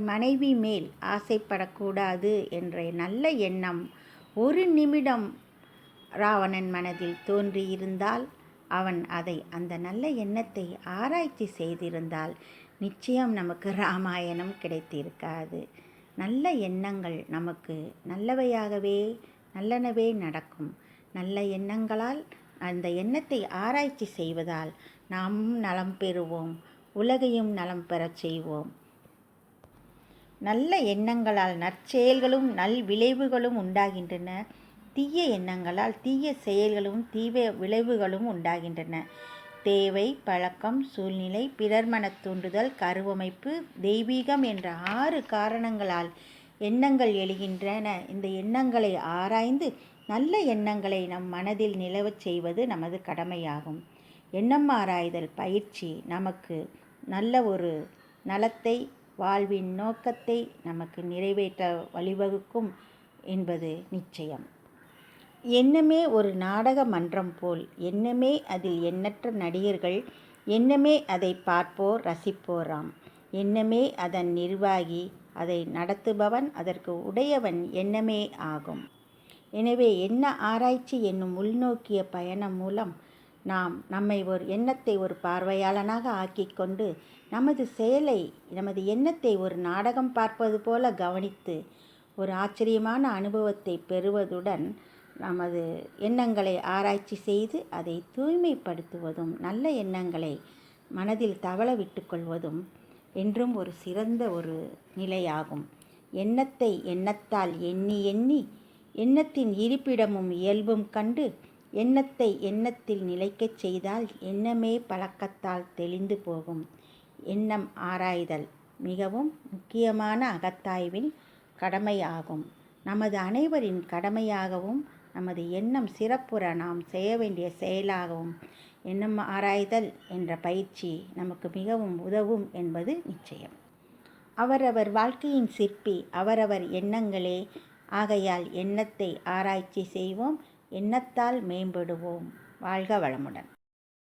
மனைவி மேல் ஆசைப்படக்கூடாது என்ற நல்ல எண்ணம் ஒரு நிமிடம் ராவணன் மனதில் தோன்றியிருந்தால், அவன் அந்த நல்ல எண்ணத்தை ஆராய்ச்சி செய்திருந்தால் நிச்சயம் நமக்கு ராமாயணம் கிடைத்திருக்காது. நல்ல எண்ணங்கள் நமக்கு நல்லனவே நடக்கும். நல்ல எண்ணங்களால் அந்த எண்ணத்தை ஆராய்ச்சி செய்வதால் நாமும் நலம் பெறுவோம், உலகையும் நலம் பெறச் செய்வோம். நல்ல எண்ணங்களால் நற்செயல்களும் நல் விளைவுகளும் உண்டாகின்றன. தீய எண்ணங்களால் தீய செயல்களும் தீய விளைவுகளும் உண்டாகின்றன. தேவை, பழக்கம், சூழ்நிலை, பிறர் மனத் தூண்டுதல், கருவமைப்பு, தெய்வீகம் என்ற 6 காரணங்களால் எண்ணங்கள் எழுகின்றன. இந்த எண்ணங்களை ஆராய்ந்து நல்ல எண்ணங்களை நம் மனதில் நிலவச் செய்வது நமது கடமையாகும். எண்ணம் ஆராய்தல் பயிற்சி நமக்கு நல்ல ஒரு நலத்தை, வாழ்வின் நோக்கத்தை நமக்கு நிறைவேற்ற வழிவகுக்கும் என்பது நிச்சயம். எண்ணமே ஒரு நாடக மன்றம் போல், எண்ணமே அதில் எண்ணற்ற நடிகர்கள், எண்ணமே அதை பார்ப்போர் ரசிப்போராம். எண்ணமே அதன் நிர்வாகி, அதை நடத்துபவன், அதற்கு உடையவன் எண்ணமே ஆகும். எனவே எண்ண ஆராய்ச்சி என்னும் உள்நோக்கிய பயணம் மூலம் நாம் எண்ணத்தை ஒரு பார்வையாளனாக ஆக்கிக்கொண்டு நமது எண்ணத்தை ஒரு நாடகம் பார்ப்பது போல கவனித்து ஒரு ஆச்சரியமான அனுபவத்தை பெறுவதுடன் நமது எண்ணங்களை ஆராய்ச்சி செய்து அதை தூய்மைப்படுத்துவதும் நல்ல எண்ணங்களை மனதில் தவள விட்டு கொள்வதும் என்றும் ஒரு சிறந்த ஒரு நிலையாகும். எண்ணத்தை எண்ணத்தால் எண்ணி எண்ணி எண்ணத்தின் இருப்பிடமும் இயல்பும் கண்டு எண்ணத்தை எண்ணத்தில் நிலைக்கச் செய்தால் எண்ணமே பழக்கத்தால் தெளிந்து போகும். எண்ணம் ஆராய்தல் மிகவும் முக்கியமான அகத்தாய்வின் கடமையாகும். நமது அனைவரின் கடமையாகவும் நமது எண்ணம் சிறப்புற நாம் செய்ய வேண்டிய செயலாகவும் எண்ணம் ஆராய்தல் என்ற பயிற்சி நமக்கு மிகவும் உதவும் என்பது நிச்சயம். அவரவர் வாழ்க்கையின் சிற்பி அவரவர் எண்ணங்களே. ஆகையால் எண்ணத்தை ஆராய்ச்சி செய்வோம், எண்ணத்தால் மேம்படுவோம். வாழ்க வளமுடன்.